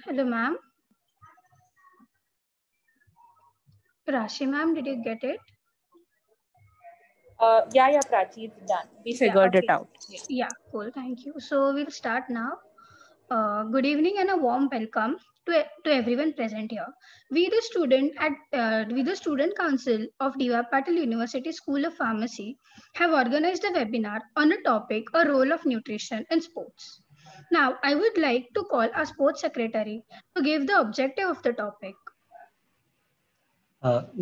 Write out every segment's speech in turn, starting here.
Hello, ma'am. Rashi, ma'am, did you get it? Yeah, Prachi, it's done. We figured it out. Yeah, cool. Thank you. So we'll start now. Good evening and a warm welcome to everyone present here. We the Student Council of D.Y. Patil University School of Pharmacy have organized a webinar on a topic, a role of nutrition in sports. Now, I would like to call our sports secretary to give the objective of the topic.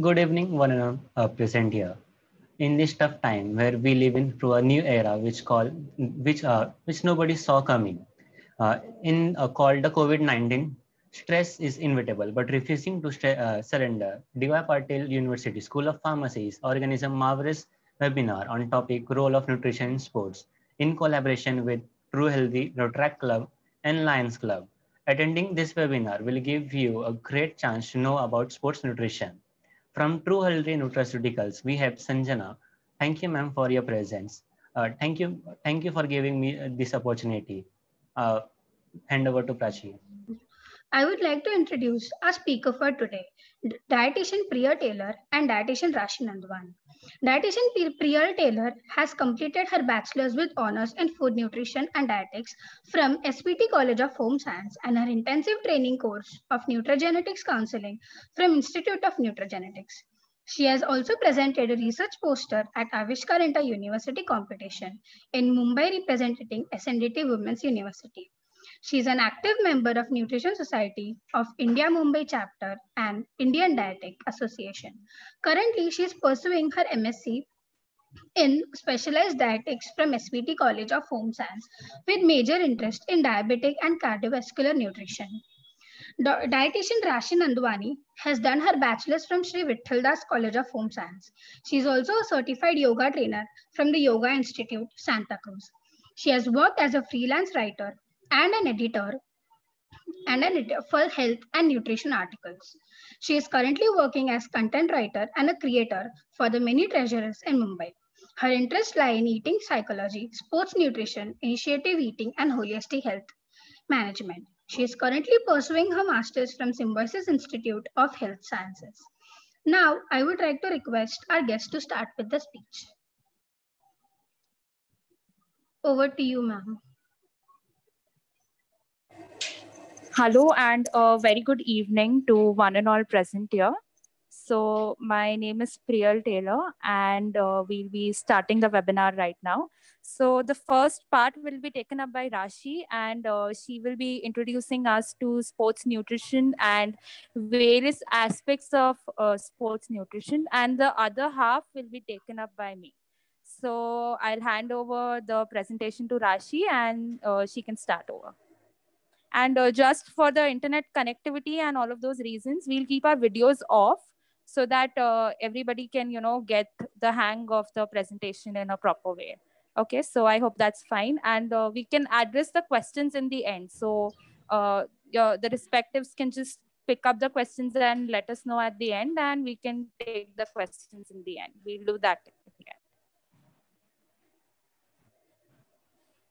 Good evening, one and all present here. In this tough time where we live in through a new era, which nobody saw coming, called the COVID-19, stress is inevitable, but refusing to surrender. D.Y. Patil University School of Pharmacy is organizing a marvelous webinar on topic role of nutrition in sports in collaboration with True Healthy, Rotaract Club, and Lions Club. Attending this webinar will give you a great chance to know about sports nutrition. From True Healthy Nutraceuticals, we have Sanjana. Thank you, ma'am, for your presence. Thank you for giving me this opportunity. Hand over to Prachi. I would like to introduce our speaker for today, dietitian Priya Taylor and dietitian Rashi Nandwani. Dietitian Priya Taylor has completed her bachelor's with honors in food nutrition and dietetics from SPT College of Home Science and her intensive training course of nutrigenetics counseling from Institute of Nutrigenetics. She has also presented a research poster at Avishkar Inter University competition in Mumbai representing SNDT Women's University. She is an active member of Nutrition Society of India Mumbai chapter and Indian Dietetic Association. Currently, she is pursuing her MSc in specialized dietetics from SVT College of Home Science with major interest in diabetic and cardiovascular nutrition. Dietitian Rashi Nandwani has done her bachelor's from Sri Vithaldas College of Home Science. She is also a certified yoga trainer from the Yoga Institute, Santa Cruz. She has worked as a freelance writer and an editor for health and nutrition articles. She is currently working as content writer and a creator for the Many Treasures in Mumbai. Her interests lie in eating psychology, sports nutrition, initiative eating, and holistic health management. She is currently pursuing her master's from Symbiosis Institute of Health Sciences. Now, I would like to request our guest to start with the speech. Over to you, ma'am. Hello and a very good evening to one and all present here. So my name is Priyal Taylor and we'll be starting the webinar right now. So the first part will be taken up by Rashi and she will be introducing us to sports nutrition and various aspects of sports nutrition, and the other half will be taken up by me. So I'll hand over the presentation to Rashi and she can start over. And just for the internet connectivity and all of those reasons, we'll keep our videos off so that everybody can, get the hang of the presentation in a proper way. Okay, so I hope that's fine. And we can address the questions in the end. So the respectives can just pick up the questions and let us know at the end, and we can take the questions in the end. We'll do that at the end.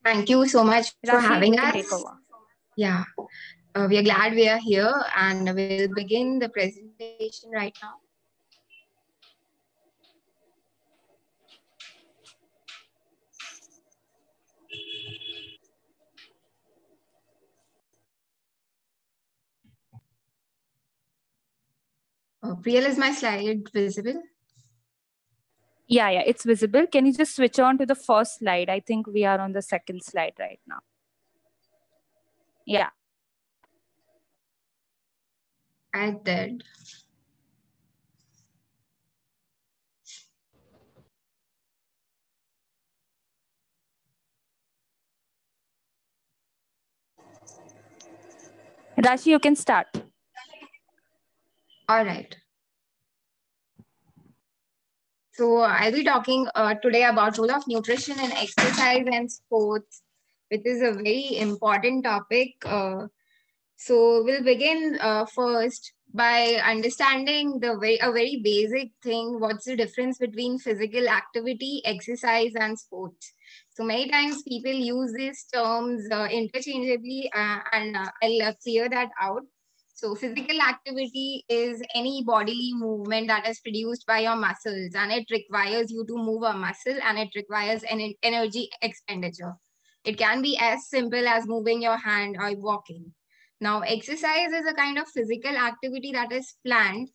Thank you so much for Rashi, having you can us. take over. Yeah, we are glad we are here and we'll begin the presentation right now. Priyal, is my slide visible? Yeah, it's visible. Can you just switch on to the first slide? I think we are on the second slide right now. Yeah. I did. Rashi, you can start. All right. So I'll be talking today about role of nutrition in exercise and sports, which is a very important topic. So we'll begin first by understanding a very basic thing, what's the difference between physical activity, exercise, and sports. So many times people use these terms interchangeably, and I'll clear that out. So physical activity is any bodily movement that is produced by your muscles, and it requires you to move a muscle, and it requires an energy expenditure. It can be as simple as moving your hand or walking. Now, exercise is a kind of physical activity that is planned,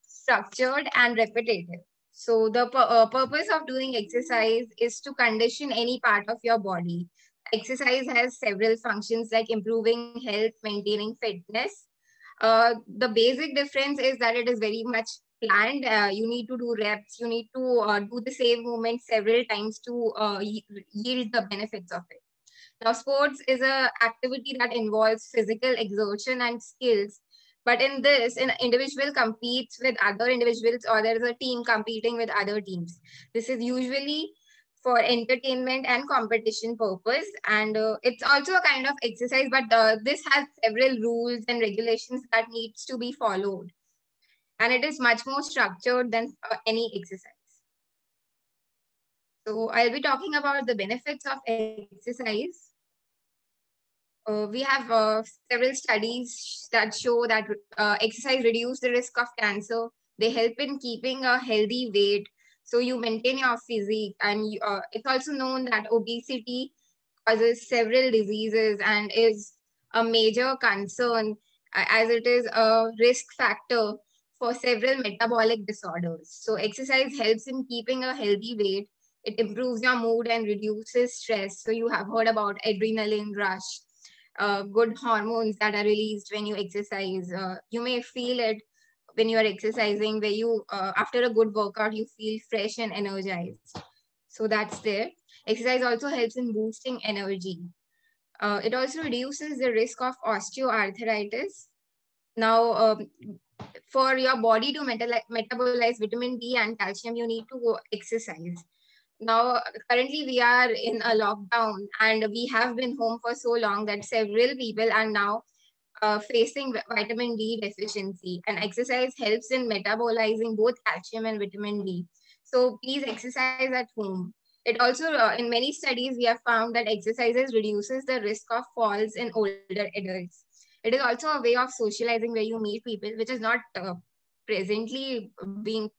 structured, and repetitive. So, the purpose of doing exercise is to condition any part of your body. Exercise has several functions like improving health, maintaining fitness. The basic difference is that it is very much planned. You need to do reps, you need to do the same movement several times to yield the benefits of it. Now, sports is a activity that involves physical exertion and skills. But in this, an individual competes with other individuals, or there is a team competing with other teams. This is usually for entertainment and competition purpose. And it's also a kind of exercise, but this has several rules and regulations that needs to be followed. And it is much more structured than any exercise. So I'll be talking about the benefits of exercise. We have several studies that show that exercise reduce the risk of cancer. They help in keeping a healthy weight. So you maintain your physique, and it's also known that obesity causes several diseases and is a major concern, as it is a risk factor for several metabolic disorders. So exercise helps in keeping a healthy weight. It improves your mood and reduces stress. So you have heard about adrenaline rush, good hormones that are released when you exercise. You may feel it when you are exercising, where you, after a good workout, you feel fresh and energized. So that's there. Exercise also helps in boosting energy. It also reduces the risk of osteoarthritis. Now, for your body to metabolize vitamin D and calcium, you need to exercise. Now, currently we are in a lockdown, and we have been home for so long that several people are now facing vitamin D deficiency, and exercise helps in metabolizing both calcium and vitamin D. So please exercise at home. It also, in many studies, we have found that exercises reduces the risk of falls in older adults. It is also a way of socializing where you meet people, which is not presently being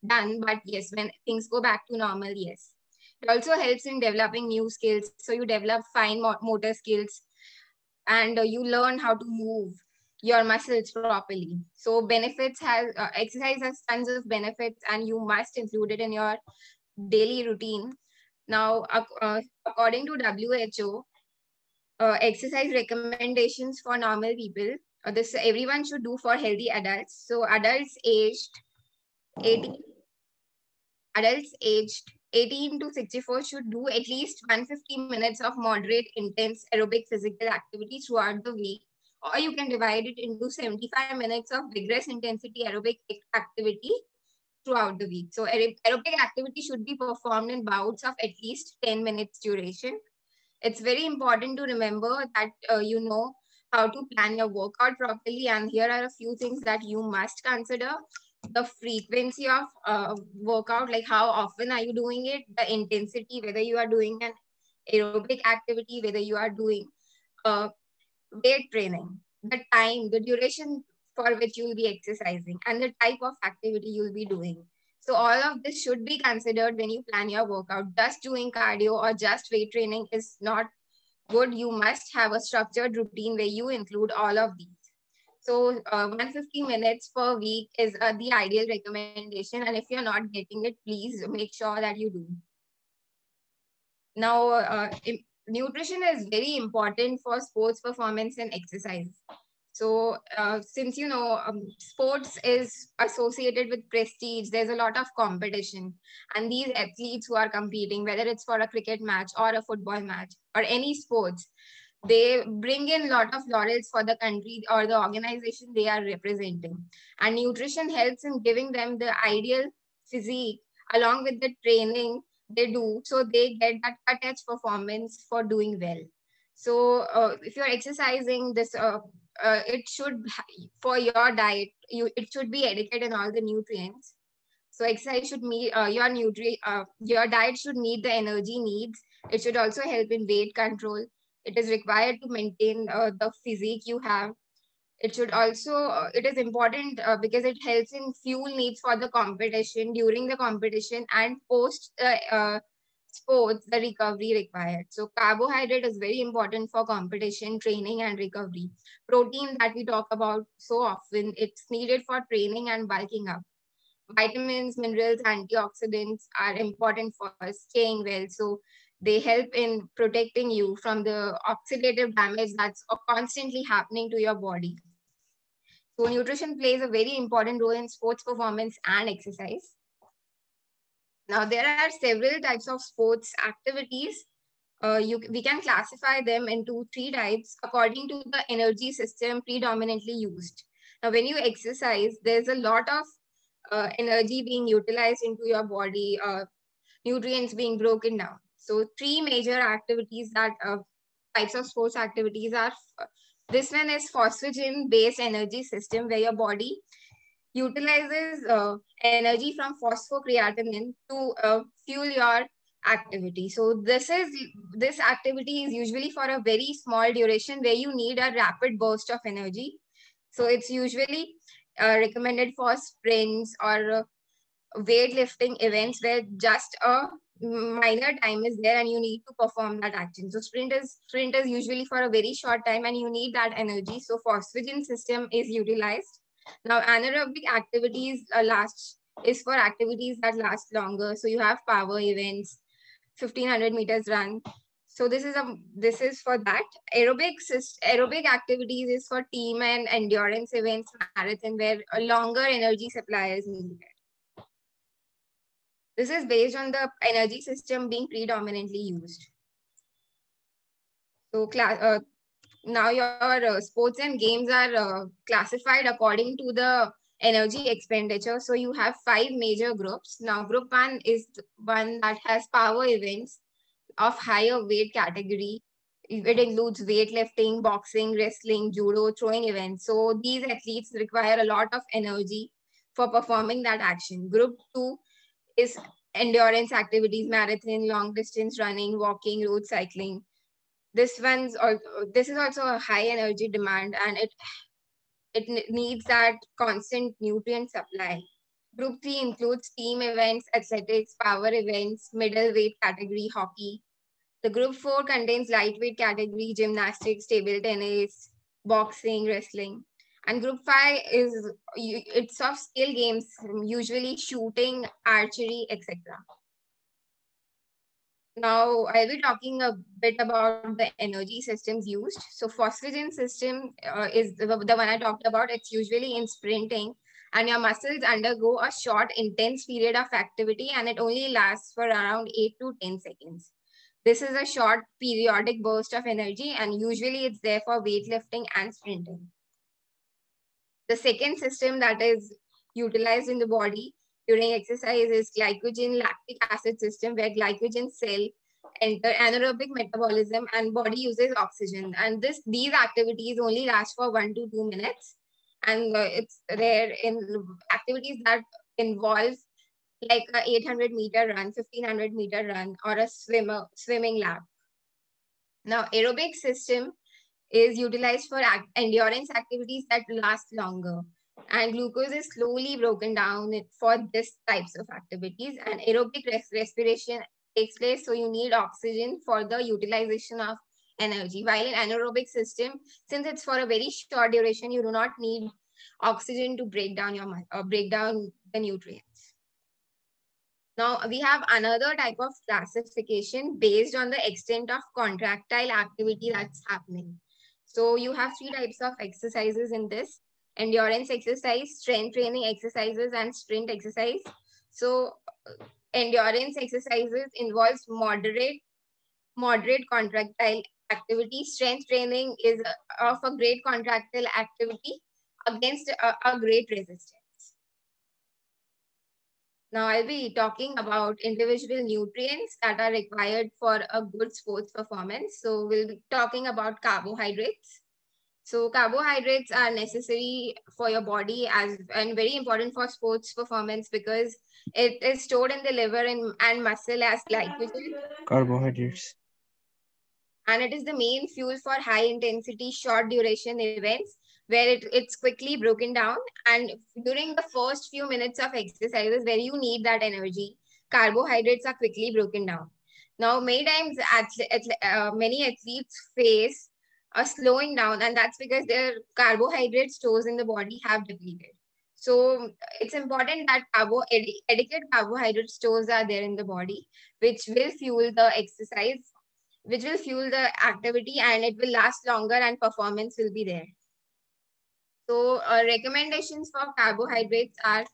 done, but yes, when things go back to normal, yes. It also helps in developing new skills. So you develop fine motor skills, and you learn how to move your muscles properly. So benefits has exercise has tons of benefits, and you must include it in your daily routine. Now, according to WHO, exercise recommendations for normal people, this everyone should do for healthy adults. So adults aged 18 to 64 should do at least 150 minutes of moderate, intense aerobic physical activity throughout the week. Or you can divide it into 75 minutes of vigorous intensity aerobic activity throughout the week. So aerobic activity should be performed in bouts of at least 10 minutes duration. It's very important to remember that you know how to plan your workout properly. And here are a few things that you must consider. The frequency of workout, like how often are you doing it, the intensity, whether you are doing an aerobic activity, whether you are doing weight training, the time, the duration for which you will be exercising, and the type of activity you will be doing. So all of this should be considered when you plan your workout. Just doing cardio or just weight training is not good. You must have a structured routine where you include all of these. So 150 minutes per week is the ideal recommendation. And if you're not getting it, please make sure that you do. Now, nutrition is very important for sports performance and exercise. So since, you know, sports is associated with prestige, there's a lot of competition. And these athletes who are competing, whether it's for a cricket match or a football match or any sports, they bring in a lot of laurels for the country or the organization they are representing. And nutrition helps in giving them the ideal physique along with the training they do, so they get that cut-edge performance for doing well. So if you're exercising, this it should, for your diet, it should be adequate in all the nutrients. So exercise should meet your diet should meet the energy needs. It should also help in weight control. It is required to maintain the physique you have. It should also, it is important because it helps in fuel needs for the competition, during the competition, and post sports, the recovery required. So carbohydrate is very important for competition, training, and recovery. Protein that we talk about so often, it's needed for training and bulking up. Vitamins, minerals, antioxidants are important for staying well. So they help in protecting you from the oxidative damage that's constantly happening to your body. So nutrition plays a very important role in sports performance and exercise. Now, there are several types of sports activities. We can classify them into 3 types according to the energy system predominantly used. Now, when you exercise, there's a lot of energy being utilized into your body, nutrients being broken down. So 3 major activities that types of sports activities are, this one is phosphagen based energy system, where your body utilizes energy from phosphocreatinine to fuel your activity. So this activity is usually for a very small duration where you need a rapid burst of energy. So it's usually recommended for sprints or weightlifting events where just a minor time is there and you need to perform that action. So sprint is usually for a very short time and you need that energy. So phosphagen system is utilized. Now anaerobic activities is for activities that last longer. So you have power events, 1500 meters run. So this is for that. Aerobic activities is for team and endurance events, marathon, where a longer energy supply is needed. This is based on the energy system being predominantly used. So now your sports and games are classified according to the energy expenditure. So you have 5 major groups. Now group 1 is one that has power events of higher weight category. It includes weightlifting, boxing, wrestling, judo, throwing events. So these athletes require a lot of energy for performing that action. Group 2 is endurance activities, marathon, long distance running, walking, road cycling. This is also a high energy demand, and it needs that constant nutrient supply. Group 3 includes team events, athletics, power events, middleweight category, hockey. The group 4 contains lightweight category, gymnastics, table tennis, boxing, wrestling. And group 5 it's of skill games, usually shooting, archery, etc. Now I'll be talking a bit about the energy systems used. So phosphagen system is the one I talked about. It's usually in sprinting, and your muscles undergo a short, intense period of activity, and it only lasts for around 8 to 10 seconds. This is a short periodic burst of energy, and usually it's there for weightlifting and sprinting. The second system that is utilized in the body during exercise is glycogen lactic acid system, where glycogen cell enter anaerobic metabolism and body uses oxygen. And these activities only last for 1 to 2 minutes. And it's rare in activities that involve like a 800-meter run, 1500-meter run, or a swimming lap. Now, aerobic system is utilized for endurance activities that last longer. And glucose is slowly broken down for these types of activities. And aerobic respiration takes place, so you need oxygen for the utilization of energy. While in anaerobic system, since it's for a very short duration, you do not need oxygen to break down the nutrients. Now we have another type of classification based on the extent of contractile activity that's happening. So you have 3 types of exercises in this: endurance exercise, strength training exercises, and sprint exercise. So endurance exercises involves moderate contractile activity. Strength training is of a great contractile activity against a great resistance. Now I'll be talking about individual nutrients that are required for a good sports performance. So we'll be talking about carbohydrates. So carbohydrates are necessary for your body and very important for sports performance because it is stored in the liver and muscle as glycogen. Carbohydrates. And it is the main fuel for high intensity, short duration events where it's quickly broken down. And during the first few minutes of exercises where you need that energy, carbohydrates are quickly broken down. Now, many times many athletes face a slowing down, and that's because their carbohydrate stores in the body have depleted. So it's important that adequate carbohydrate stores are there in the body, which will fuel the exercise, which will fuel the activity, and it will last longer and performance will be there. So recommendations for carbohydrates are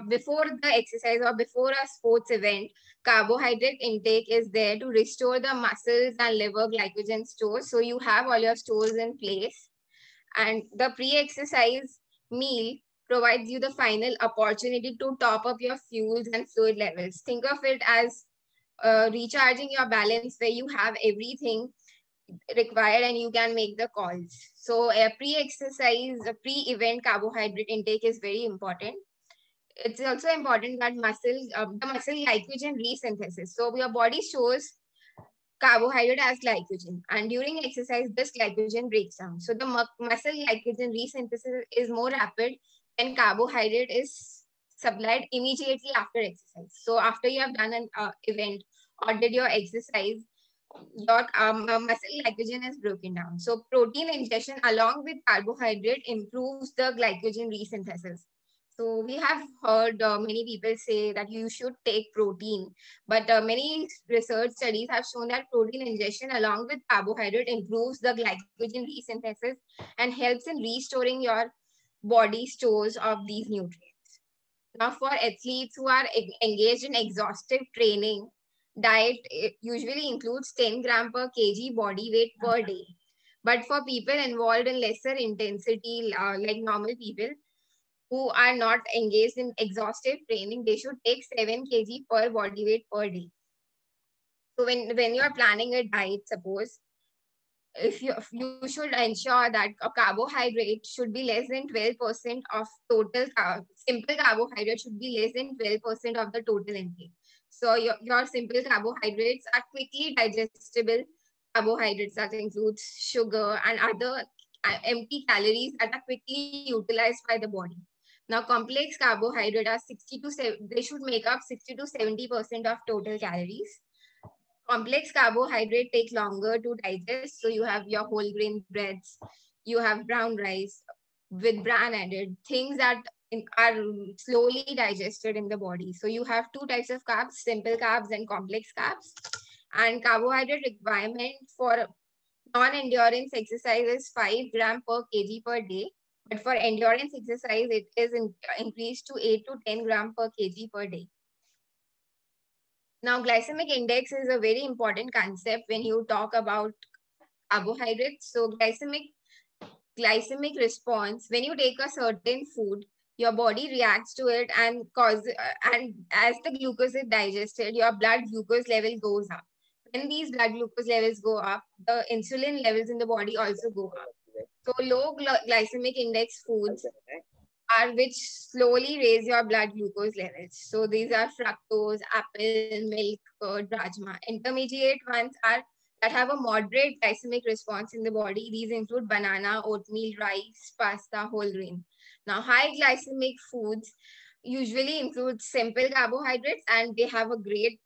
before the exercise or before a sports event, carbohydrate intake is there to restore the muscles and liver glycogen stores. So you have all your stores in place. And the pre-exercise meal provides you the final opportunity to top up your fuels and fluid levels. Think of it as recharging your balance where you have everything required and you can make the calls. So a pre-exercise, a pre-event carbohydrate intake is very important. It's also important that the muscle glycogen resynthesis. So your body stores carbohydrate as glycogen, and during exercise, this glycogen breaks down. So the muscle glycogen resynthesis is more rapid when carbohydrate is supplied immediately after exercise. So after you have done an event or did your exercise, your muscle glycogen is broken down. So protein ingestion along with carbohydrate improves the glycogen resynthesis. So we have heard many people say that you should take protein, but many research studies have shown that protein ingestion along with carbohydrate improves the glycogen resynthesis and helps in restoring your body stores of these nutrients. Now, for athletes who are engaged in exhaustive training, diet usually includes 10 gram per kg body weight per day. But for people involved in lesser intensity, like normal people who are not engaged in exhaustive training, they should take 7 kg per body weight per day. So when you are planning a diet, suppose, if you should ensure that a carbohydrate should be less than 12% of total simple carbohydrate should be less than 12% of the total intake. So your simple carbohydrates are quickly digestible carbohydrates that includes sugar and other empty calories that are quickly utilized by the body. Now, complex carbohydrate are 60 to 70, they should make up 60 to 70% of total calories. Complex carbohydrate take longer to digest. So you have your whole grain breads, you have brown rice with bran added, things that are slowly digested in the body. So you have two types of carbs, simple carbs and complex carbs. And carbohydrate requirement for non-endurance exercise is 5 gram per kg per day. But for endurance exercise, it is increased to 8 to 10 gram per kg per day. Now, glycemic index is a very important concept when you talk about carbohydrates. So glycemic response, when you take a certain food, your body reacts to it and and as the glucose is digested, your blood glucose level goes up. When these blood glucose levels go up, the insulin levels in the body also go up. So low glycemic index foods are which slowly raise your blood glucose levels. So these are fructose, apple, milk, curd, rajma. Intermediate ones are that have a moderate glycemic response in the body. These include banana, oatmeal, rice, pasta, whole grain. Now, high glycemic foods usually include simple carbohydrates and they have a great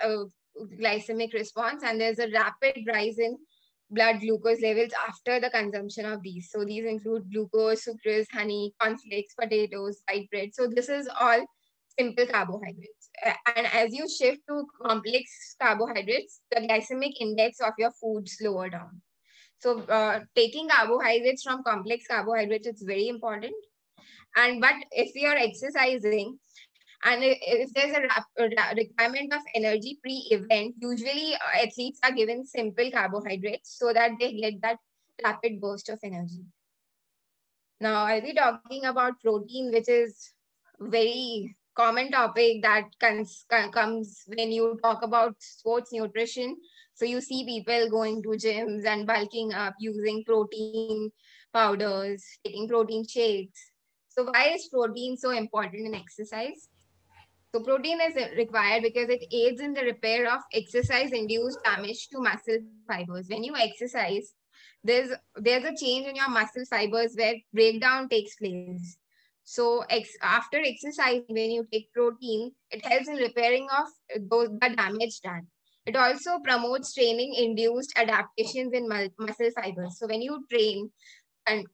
glycemic response, and there's a rapid rise in blood glucose levels after the consumption of these. So these include glucose, sucrose, honey, cornflakes, potatoes, white bread. So this is all simple carbohydrates. And as you shift to complex carbohydrates, the glycemic index of your food slower down. So taking carbohydrates from complex carbohydrates is very important. But if you're exercising, and if there's a requirement of energy pre-event, usually athletes are given simple carbohydrates so that they get that rapid burst of energy. Now, I'll be talking about protein, which is very common topic that comes when you talk about sports nutrition. So you see people going to gyms and bulking up using protein powders, taking protein shakes. So why is protein so important in exercise? So protein is required because it aids in the repair of exercise-induced damage to muscle fibers. When you exercise, there's a change in your muscle fibers where breakdown takes place. So after exercising, when you take protein, it helps in repairing of the damage done. It also promotes training-induced adaptations in muscle fibers. So when you train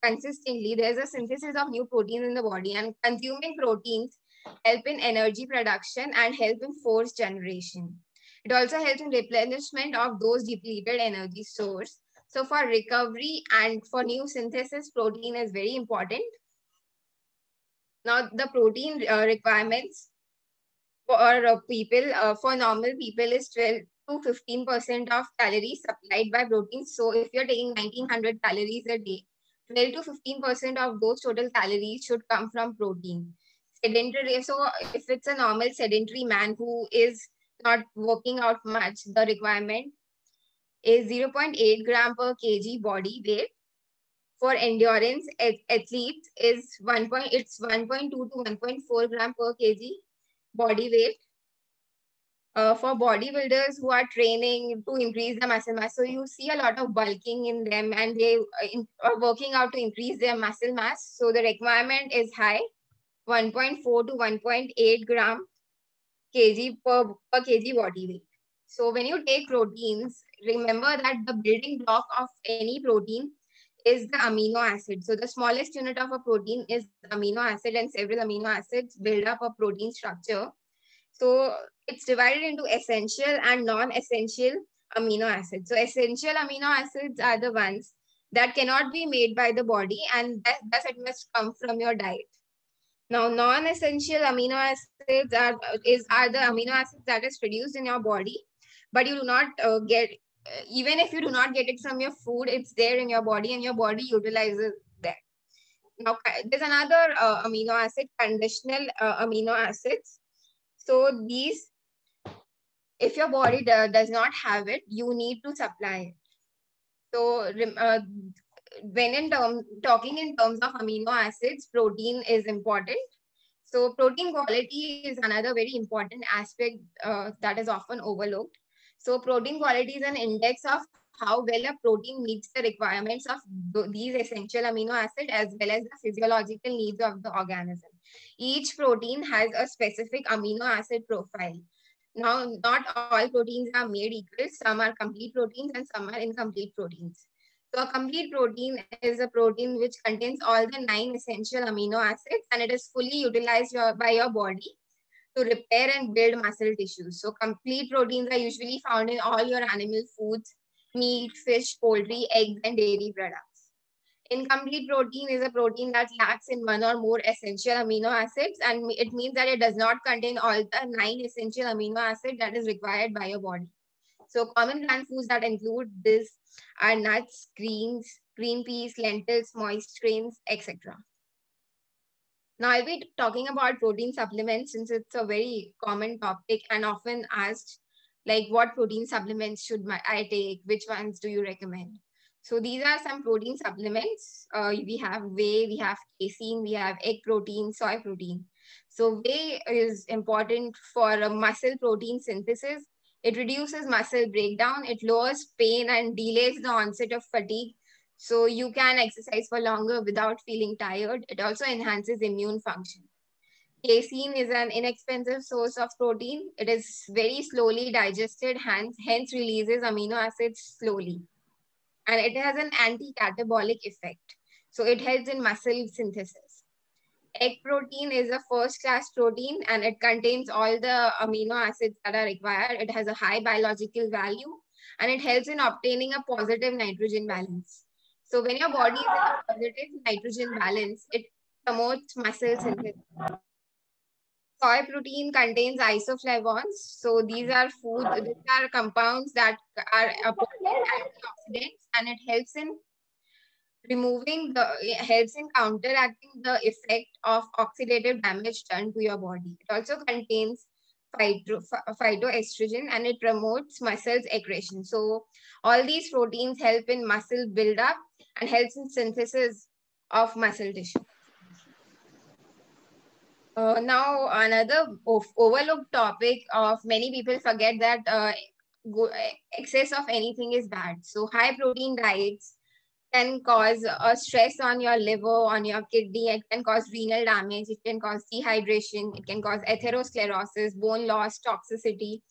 consistently, there's a synthesis of new proteins in the body, and consuming proteins help in energy production and help in force generation. It also helps in replenishment of those depleted energy stores. So for recovery and for new synthesis, protein is very important. Now the protein requirements for for normal people is 12 to 15% of calories supplied by protein. So if you're taking 1900 calories a day, 12 to 15% of those total calories should come from protein. Sedentary, so if it's a normal sedentary man who is not working out much, the requirement is 0.8 gram per kg body weight. For endurance athletes is 1.2 to 1.4 gram per kg body weight. For bodybuilders who are training to increase the muscle mass, so you see a lot of bulking in them, and they are working out to increase their muscle mass. So the requirement is high, 1.4 to 1.8 gram kg per kg body weight. So when you take proteins, remember that the building block of any protein is the amino acid. So the smallest unit of a protein is amino acid, and several amino acids build up a protein structure. So it's divided into essential and non-essential amino acids. So essential amino acids are the ones that cannot be made by the body, and thus it must come from your diet. Now, non-essential amino acids are the amino acids that is produced in your body, but you do not get, even if you do not get it from your food, it's there in your body and your body utilizes that. Now, there's another amino acid, conditional amino acids. So these, if your body does not have it, you need to supply it. So when talking in terms of amino acids, protein is important. So protein quality is another very important aspect that is often overlooked. So protein quality is an index of how well a protein meets the requirements of these essential amino acids as well as the physiological needs of the organism. Each protein has a specific amino acid profile. Now, not all proteins are made equal. Some are complete proteins and some are incomplete proteins. So a complete protein is a protein which contains all the 9 essential amino acids, and it is fully utilized by your body to repair and build muscle tissues. So complete proteins are usually found in all your animal foods, meat, fish, poultry, eggs, and dairy products. Incomplete protein is a protein that lacks in one or more essential amino acids, and it means that it does not contain all the 9 essential amino acids that is required by your body. So common plant foods that include this are nuts, greens, green peas, lentils, moist grains, etc. Now I'll be talking about protein supplements since it's a very common topic and often asked, like what protein supplements should I take? Which ones do you recommend? So these are some protein supplements. We have whey, we have casein, we have egg protein, soy protein. So whey is important for muscle protein synthesis. It reduces muscle breakdown. It lowers pain and delays the onset of fatigue. So you can exercise for longer without feeling tired. It also enhances immune function. Casein is an inexpensive source of protein. It is very slowly digested, hence releases amino acids slowly. And it has an anti-catabolic effect. So it helps in muscle synthesis. Egg protein is a first-class protein and it contains all the amino acids that are required. It has a high biological value and it helps in obtaining a positive nitrogen balance. So when your body is in a positive nitrogen balance, it promotes muscle synthesis. Soy protein contains isoflavones. So these are compounds that are potent antioxidants, and it helps in counteracting the effect of oxidative damage done to your body. It also contains phytoestrogen and it promotes muscles aggression. So all these proteins help in muscle buildup and helps in synthesis of muscle tissue. Now, another overlooked topic of many people forget that excess of anything is bad. So high protein diets can cause a stress on your liver, on your kidney. It can cause renal damage. It can cause dehydration. It can cause atherosclerosis, bone loss, toxicity.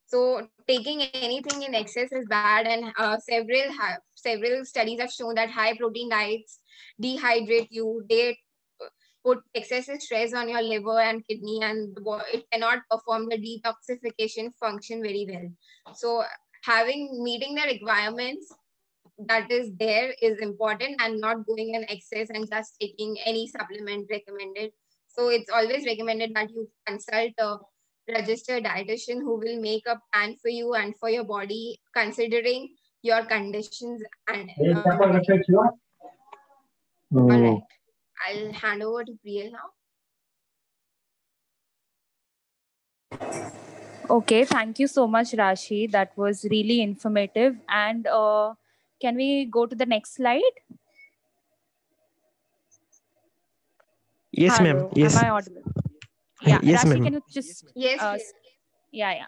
So taking anything in excess is bad, and several studies have shown that high protein diets dehydrate you. They put excessive stress on your liver and kidney, and it cannot perform the detoxification function very well. So meeting the requirements that is there is important, and not going in excess and just taking any supplement recommended. So it's always recommended that you consult a registered dietitian who will make a plan for you and for your body, considering your conditions. And all right, I'll hand over to Priyal now. Okay, thank you so much, Rashi. That was really informative. And can we go to the next slide? Yes, ma'am. Yes. Am I audible? Yeah, yes, Rashi, ma'am. can you just... Yes. Yeah.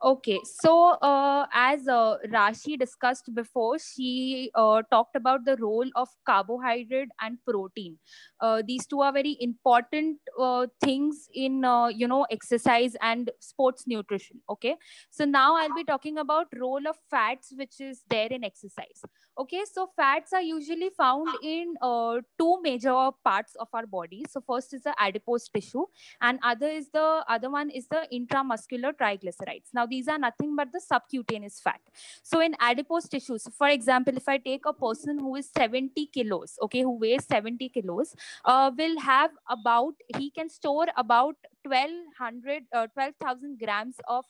Okay, so as Rashi discussed before, she talked about the role of carbohydrate and protein. These two are very important things in exercise and sports nutrition. Okay, so now I'll be talking about role of fats, which is there in exercise. Okay, so fats are usually found in two major parts of our body. So first is the adipose tissue, and other one is the intramuscular triglycerides. Now these are nothing but the subcutaneous fat. So in adipose tissues, for example, if I take a person who is 70 kilos, okay, who weighs 70 kilos, he can store about 12,000 grams of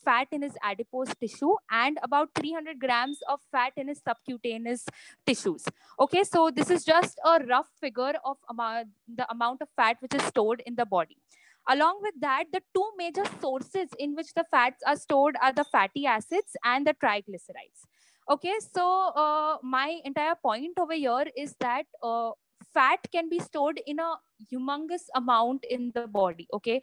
fat in his adipose tissue, and about 300 grams of fat in his subcutaneous tissues. Okay, so this is just a rough figure of the amount of fat which is stored in the body. Along with that, the two major sources in which the fats are stored are the fatty acids and the triglycerides. Okay, so my entire point over here is that fat can be stored in a humongous amount in the body. Okay,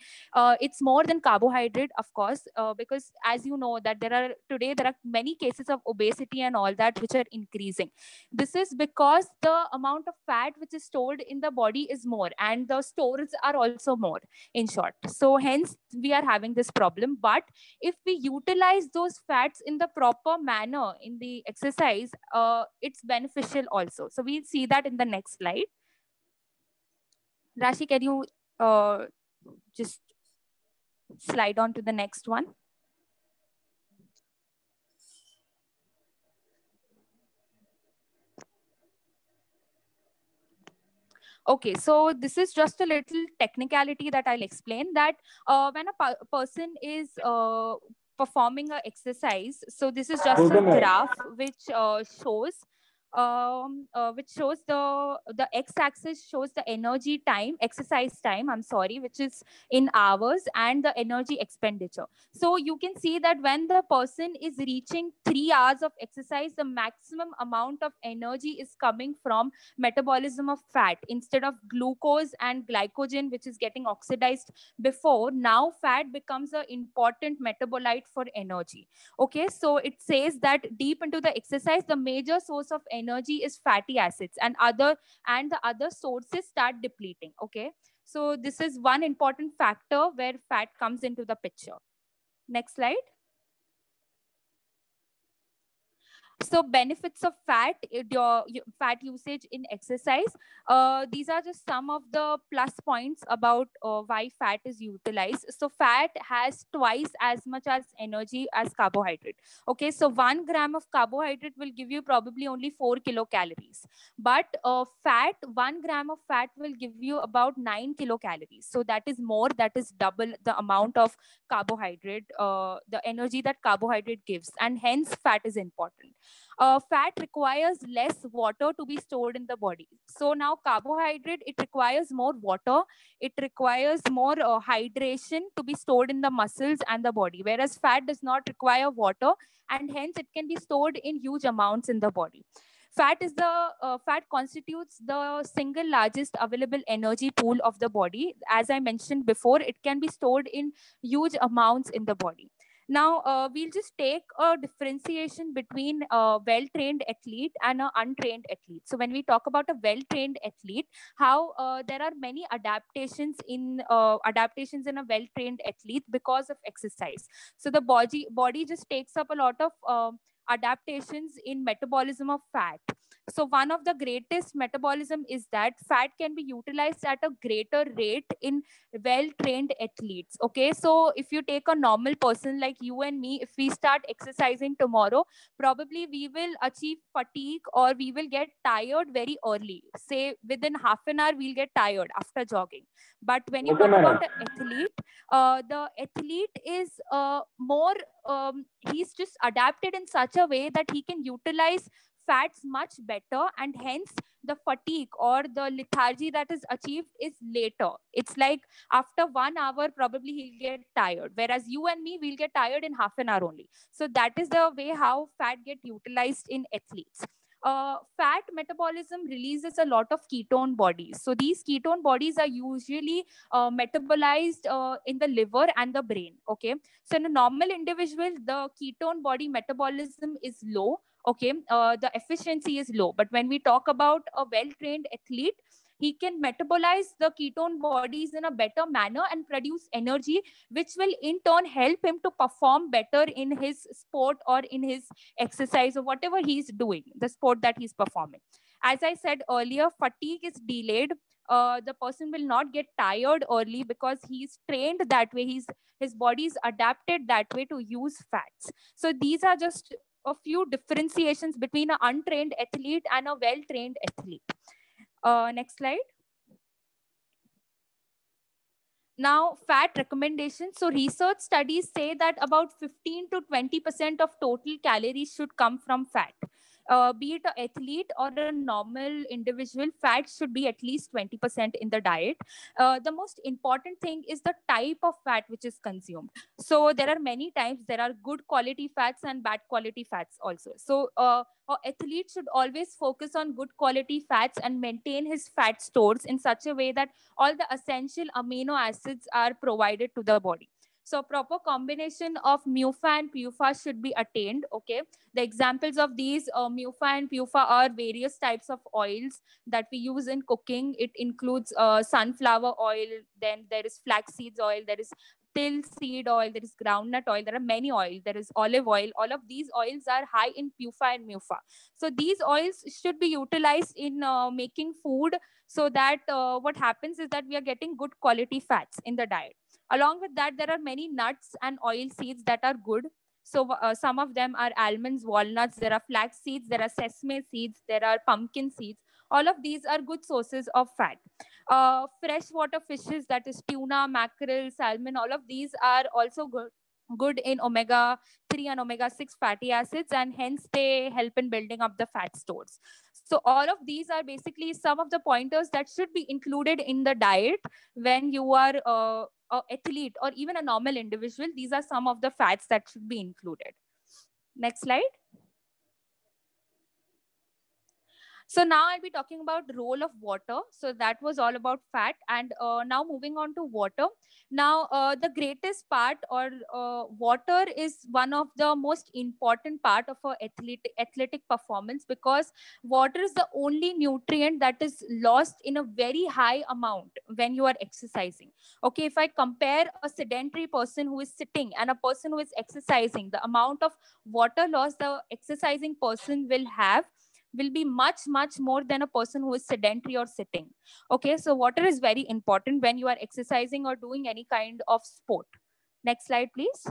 it's more than carbohydrate, of course, because as you know that there are many cases of obesity and all that which are increasing. This is because the amount of fat which is stored in the body is more, and the stores are also more, in short. So hence we are having this problem. But if we utilize those fats in the proper manner in the exercise, it's beneficial also. So we'll see that in the next slide. Rashi, can you just slide on to the next one? Okay, so this is just a little technicality that I'll explain, that when a person is performing an exercise, so this is just a graph which shows the x-axis shows the energy time, exercise time, which is in hours, and the energy expenditure. So you can see that when the person is reaching 3 hours of exercise, the maximum amount of energy is coming from metabolism of fat instead of glucose and glycogen, which is getting oxidized before. Now fat becomes an important metabolite for energy. Okay, so it says that deep into the exercise, the major source of energy is fatty acids, and the other sources start depleting. Okay, so this is one important factor where fat comes into the picture. Next slide. So benefits of fat, fat usage in exercise. These are just some of the plus points about why fat is utilized. So fat has twice as much as energy as carbohydrate. Okay, so 1 gram of carbohydrate will give you probably only 4 kilocalories. But 1 gram of fat will give you about 9 kilocalories. So that is more, that is double the amount of carbohydrate, the energy that carbohydrate gives. And hence fat is important. Fat requires less water to be stored in the body. So now carbohydrate, it requires more water. It requires more hydration to be stored in the muscles and the body, whereas fat does not require water, and hence it can be stored in huge amounts in the body. Fat constitutes the single largest available energy pool of the body. As I mentioned before, it can be stored in huge amounts in the body. Now, we'll just take a differentiation between a well-trained athlete and an untrained athlete. So when we talk about a well-trained athlete, how there are many adaptations in a well-trained athlete because of exercise. So the body just takes up a lot of adaptations in metabolism of fat. So one of the greatest metabolism is that fat can be utilized at a greater rate in well-trained athletes. Okay, so if you take a normal person like you and me, if we start exercising tomorrow, probably we will achieve fatigue or we will get tired very early. Say within half an hour, we'll get tired after jogging. But when you talk about an athlete, the athlete is more, he's just adapted in such a way that he can utilize fats much better, and hence the fatigue or the lethargy that is achieved is later. It's like after 1 hour, probably he'll get tired, whereas you and me, we'll get tired in half an hour only. So that is the way how fat get utilized in athletes. Fat metabolism releases a lot of ketone bodies. So these ketone bodies are usually metabolized in the liver and the brain. Okay, so in a normal individual, the ketone body metabolism is low. Okay, the efficiency is low. But when we talk about a well-trained athlete, he can metabolize the ketone bodies in a better manner and produce energy, which will in turn help him to perform better in his sport or in his exercise or whatever he's doing, the sport that he's performing. As I said earlier, fatigue is delayed. The person will not get tired early because he's trained that way. His body is adapted that way to use fats. So these are just a few differentiations between an untrained athlete and a well-trained athlete. Next slide. Now, fat recommendations. So research studies say that about 15 to 20% of total calories should come from fat. Be it an athlete or a normal individual, fat should be at least 20% in the diet. The most important thing is the type of fat which is consumed. So there are many types. There are good quality fats and bad quality fats also. So an athlete should always focus on good quality fats and maintain his fat stores in such a way that all the essential amino acids are provided to the body. So proper combination of MUFA and PUFA should be attained. Okay, the examples of these MUFA and PUFA are various types of oils that we use in cooking. It includes sunflower oil, then there is flax seeds oil, there is till seed oil, there is groundnut oil, there are many oils, there is olive oil. All of these oils are high in PUFA and MUFA. So these oils should be utilized in making food, so that what happens is that we are getting good quality fats in the diet. Along with that, there are many nuts and oil seeds that are good. So some of them are almonds, walnuts, there are flax seeds, there are sesame seeds, there are pumpkin seeds. All of these are good sources of fat. Freshwater fishes, that is tuna, mackerel, salmon, all of these are also good in omega-3 and omega-6 fatty acids, and hence they help in building up the fat stores. So all of these are basically some of the pointers that should be included in the diet when you are an athlete or even a normal individual. These are some of the fats that should be included. Next slide. So now I'll be talking about the role of water. So that was all about fat. And now moving on to water. Now, the greatest part, or water is one of the most important part of our athletic performance, because water is the only nutrient that is lost in a very high amount when you are exercising. Okay, if I compare a sedentary person who is sitting and a person who is exercising, the amount of water loss the exercising person will be much more than a person who is sedentary or sitting. Okay, so water is very important when you are exercising or doing any kind of sport. Next slide, please.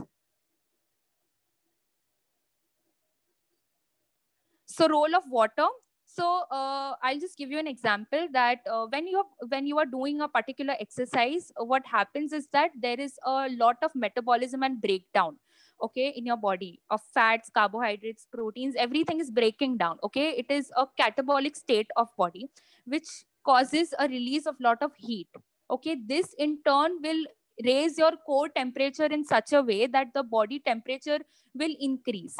So role of water. So I'll just give you an example that when you are doing a particular exercise, what happens is that there is a lot of metabolism and breakdown. okay, in your body, of fats, carbohydrates, proteins, everything is breaking down. Okay, it is a catabolic state of body which causes a release of lot of heat. Okay, this in turn will raise your core temperature in such a way that the body temperature will increase.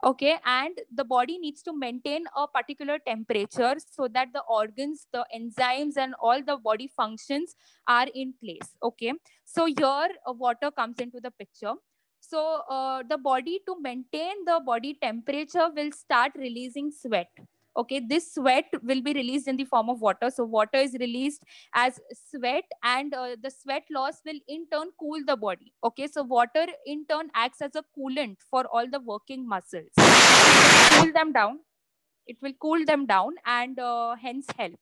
Okay, and the body needs to maintain a particular temperature so that the organs, the enzymes, and all the body functions are in place. Okay, so here water comes into the picture. So the body, to maintain the body temperature, will start releasing sweat. Okay, this sweat will be released in the form of water. So water is released as sweat, and the sweat loss will in turn cool the body. Okay, so water in turn acts as a coolant for all the working muscles. Cool them down. It will cool them down and hence help.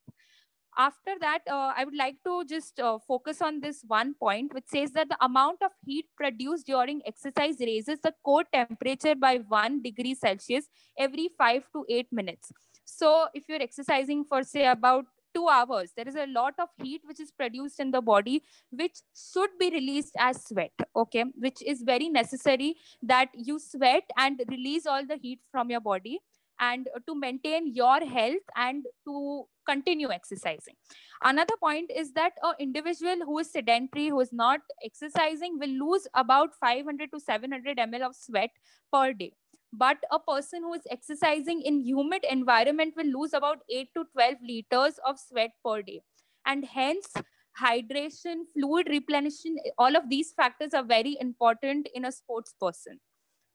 After that, I would like to just focus on this one point, which says that the amount of heat produced during exercise raises the core temperature by 1 degree Celsius every 5 to 8 minutes. So if you're exercising for, say, about 2 hours, there is a lot of heat which is produced in the body, which should be released as sweat. Okay, which is very necessary that you sweat and release all the heat from your body, and to maintain your health and to continue exercising. Another point is that an individual who is sedentary, who is not exercising, will lose about 500 to 700 ml of sweat per day. But a person who is exercising in humid environment will lose about 8 to 12 liters of sweat per day. And hence, hydration, fluid replenishment, all of these factors are very important in a sports person.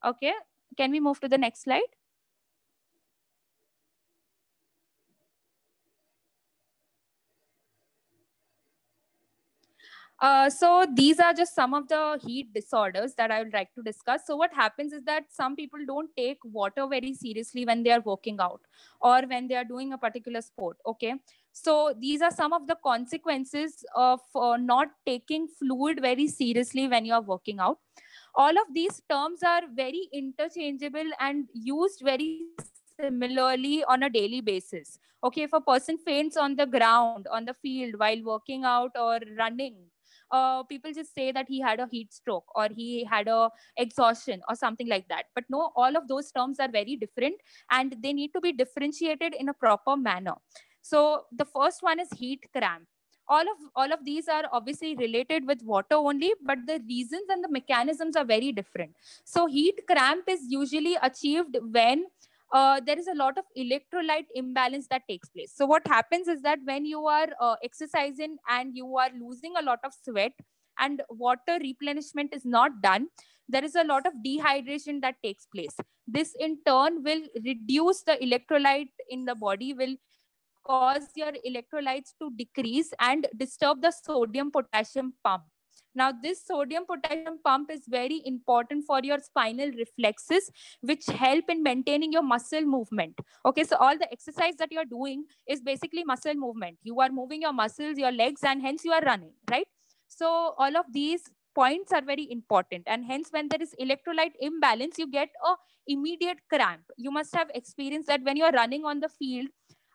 Okay, can we move to the next slide? So these are just some of the heat disorders that I would like to discuss. So what happens is that some people don't take water very seriously when they are working out or when they are doing a particular sport. Okay, so these are some of the consequences of not taking fluid very seriously when you are working out. All of these terms are very interchangeable and used very similarly on a daily basis. Okay, if a person faints on the ground, on the field while working out or running, people just say that he had a heat stroke or he had a exhaustion or something like that. But no, all of those terms are very different and they need to be differentiated in a proper manner. So the first one is heat cramp. All of these are obviously related with water only, but the reasons and the mechanisms are very different. So heat cramp is usually achieved when there is a lot of electrolyte imbalance that takes place. So what happens is that when you are exercising and you are losing a lot of sweat and water replenishment is not done, there is a lot of dehydration that takes place. This in turn will reduce the electrolyte in the body, will cause your electrolytes to decrease and disturb the sodium potassium pump. Now, this sodium potassium pump is very important for your spinal reflexes, which help in maintaining your muscle movement. Okay, so all the exercise that you're doing is basically muscle movement. You are moving your muscles, your legs, and hence you are running, right? So all of these points are very important. And hence, when there is electrolyte imbalance, you get a immediate cramp. You must have experienced that when you're running on the field,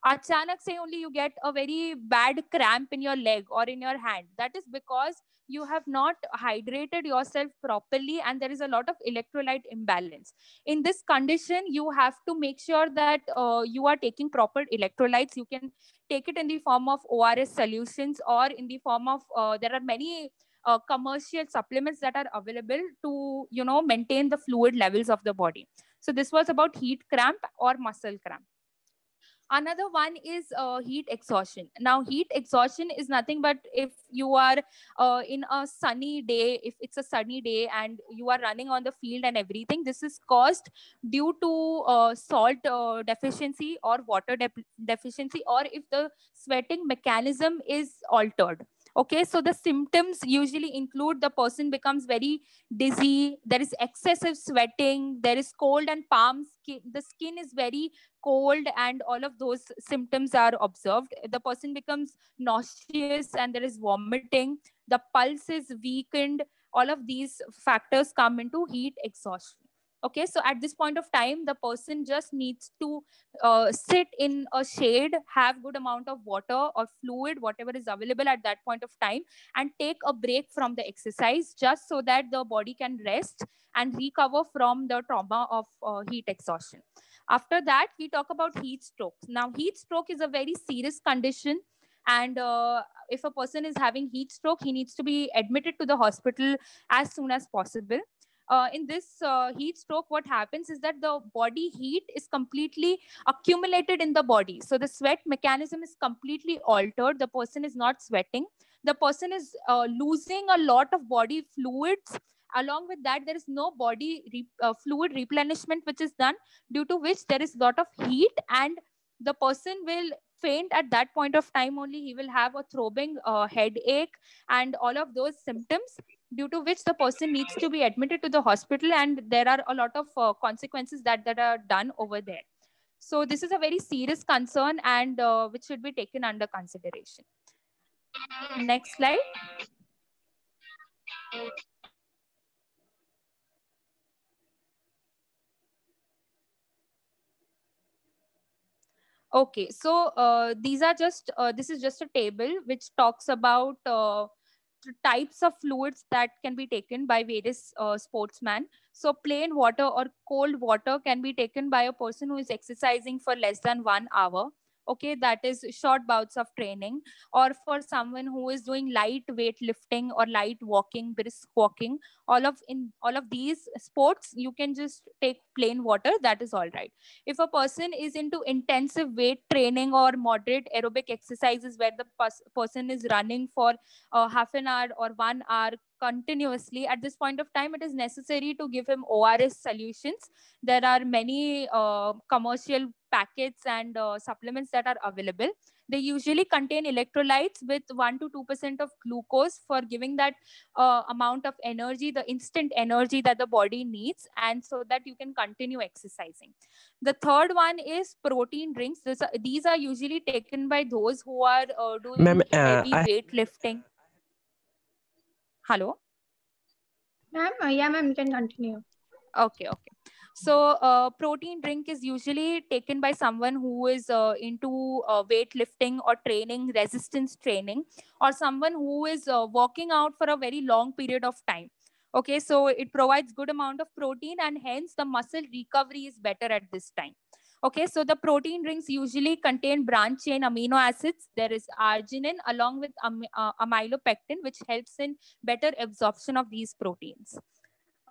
achanak say only you get a very bad cramp in your leg or in your hand. That is because you have not hydrated yourself properly and there is a lot of electrolyte imbalance. In this condition, you have to make sure that you are taking proper electrolytes. You can take it in the form of ORS solutions or in the form of, there are many commercial supplements that are available to, maintain the fluid levels of the body. So this was about heat cramp or muscle cramp. Another one is heat exhaustion. Now, heat exhaustion is nothing but if you are in a sunny day, if it's a sunny day and you are running on the field and everything, this is caused due to salt deficiency or water deficiency, or if the sweating mechanism is altered. Okay, so the symptoms usually include the person becomes very dizzy, there is excessive sweating, there is cold and palm skin, the skin is very cold, and all of those symptoms are observed. The person becomes nauseous and there is vomiting, the pulse is weakened. All of these factors come into heat exhaustion. Okay, so at this point of time, the person just needs to sit in a shade, have good amount of water or fluid, whatever is available at that point of time, and take a break from the exercise just so that the body can rest and recover from the trauma of heat exhaustion. After that, we talk about heat stroke. Now, heat stroke is a very serious condition, and if a person is having heat stroke, he needs to be admitted to the hospital as soon as possible. In this heat stroke, what happens is that the body heat is completely accumulated in the body. So the sweat mechanism is completely altered. The person is not sweating. The person is losing a lot of body fluids. Along with that, there is no body fluid replenishment which is done, due to which there is a lot of heat, and the person will faint at that point of time only. He will have a throbbing headache and all of those symptoms, due to which the person needs to be admitted to the hospital, and there are a lot of consequences that are done over there. So this is a very serious concern, and which should be taken under consideration. Next slide. Okay, so this is just a table which talks about types of fluids that can be taken by various sportsmen. So plain water or cold water can be taken by a person who is exercising for less than 1 hour. Okay, that is short bouts of training, or for someone who is doing light weight lifting or light walking, brisk walking. In all of these sports, you can just take plain water. That is all right. If a person is into intensive weight training or moderate aerobic exercises, where the person is running for half an hour or 1 hour continuously, at this point of time, it is necessary to give him ORS solutions. There are many commercial packets and supplements that are available. They usually contain electrolytes with 1 to 2% of glucose for giving that amount of energy, the instant energy that the body needs, and so that you can continue exercising. The third one is protein drinks. These are usually taken by those who are doing heavy weightlifting. Hello? Ma'am, yeah, ma'am, you can continue. Okay. So protein drink is usually taken by someone who is into weightlifting or training, resistance training, or someone who is working out for a very long period of time. Okay, so it provides good amount of protein, and hence the muscle recovery is better at this time. Okay, so the protein drinks usually contain branch chain amino acids. There is arginine along with amylopectin, which helps in better absorption of these proteins.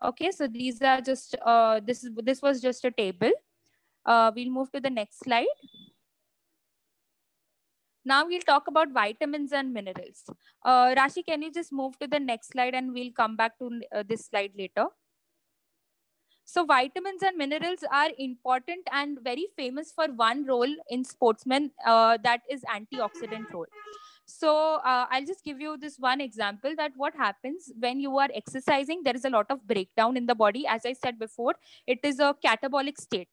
Okay, so these are just this was just a table. We'll move to the next slide. Now we'll talk about vitamins and minerals. Rashi, can you just move to the next slide, and we'll come back to this slide later. So vitamins and minerals are important and very famous for one role in sportsmen, that is antioxidant role. So I'll just give you this one example, that what happens when you are exercising, there is a lot of breakdown in the body. As I said before, it is a catabolic state.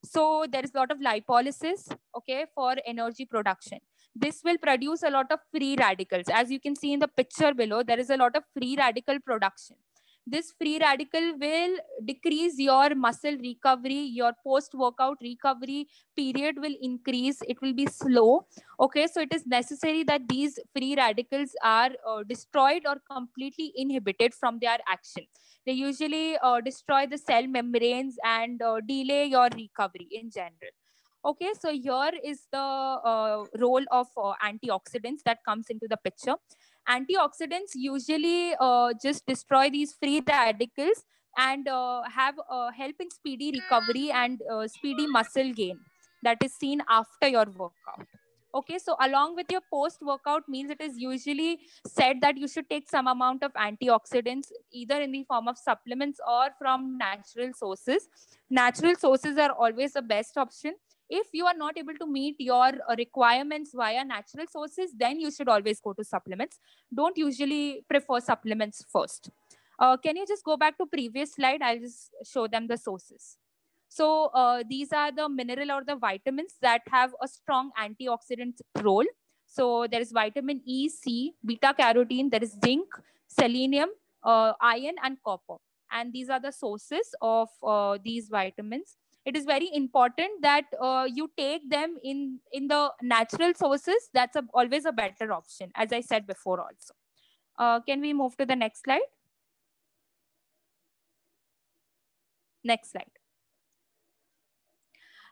So there is a lot of lipolysis, okay, for energy production. This will produce a lot of free radicals. As you can see in the picture below, there is a lot of free radical production. This free radical will decrease your muscle recovery, your post-workout recovery period will increase, it will be slow. Okay, so it is necessary that these free radicals are destroyed or completely inhibited from their action. They usually destroy the cell membranes and delay your recovery in general. Okay, so here is the role of antioxidants that comes into the picture. Antioxidants usually just destroy these free radicals and have help in speedy recovery and speedy muscle gain that is seen after your workout. Okay, so along with your post-workout meals, it is usually said that you should take some amount of antioxidants, either in the form of supplements or from natural sources. Natural sources are always the best option. If you are not able to meet your requirements via natural sources, then you should always go to supplements. Don't usually prefer supplements first. Can you just go back to previous slide? I'll just show them the sources. So these are the mineral or the vitamins that have a strong antioxidant role. So there is vitamin E, C, beta carotene, there is zinc, selenium, iron, and copper. and these are the sources of these vitamins. It is very important that you take them in the natural sources. That's always a better option, as I said before also. Can we move to the next slide? Next slide.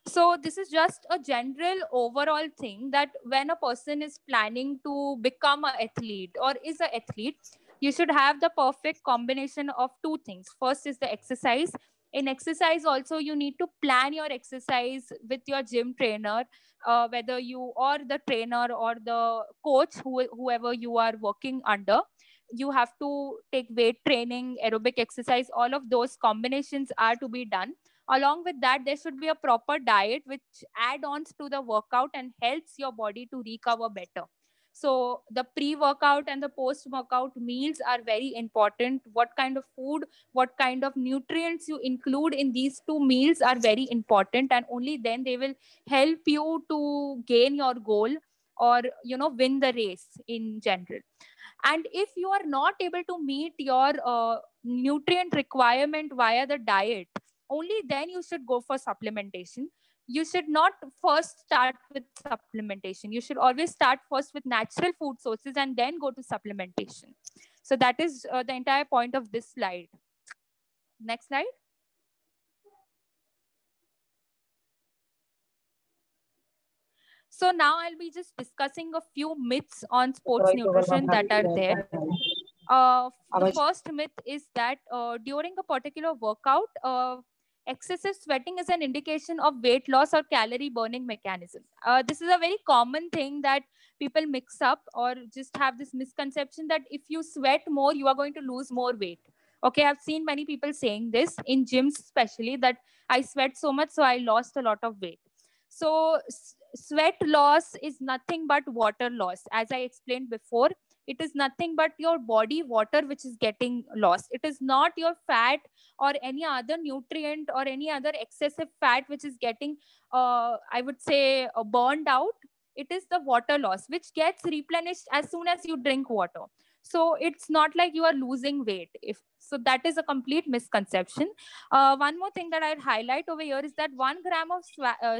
So this is just a general overall thing that when a person is planning to become an athlete or is an athlete, you should have the perfect combination of two things. First is the exercise. In exercise also, you need to plan your exercise with your gym trainer, whether you or the trainer or the coach, whoever you are working under. You have to take weight training, aerobic exercise, all of those combinations are to be done. Along with that, there should be a proper diet which add-ons to the workout and helps your body to recover better. So the pre-workout and the post-workout meals are very important. What kind of food, what kind of nutrients you include in these two meals are very important, and only then they will help you to gain your goal or win the race in general. And if you are not able to meet your nutrient requirement via the diet, only then you should go for supplementation. You should not first start with supplementation. You should always start first with natural food sources and then go to supplementation. So that is the entire point of this slide. Next slide. So now I'll be just discussing a few myths on sports nutrition that are there. The first myth is that during a particular workout, excessive sweating is an indication of weight loss or calorie burning mechanism. This is a very common thing that people mix up or just have this misconception that if you sweat more, you are going to lose more weight. Okay, I've seen many people saying this in gyms, especially, that I sweat so much, so I lost a lot of weight. So sweat loss is nothing but water loss. As I explained before, it is nothing but your body water which is getting lost. It is not your fat or any other nutrient or any other excessive fat which is getting, I would say, burned out. It is the water loss which gets replenished as soon as you drink water. So it's not like you are losing weight. So that is a complete misconception. One more thing that I'd highlight over here is that 1 gram of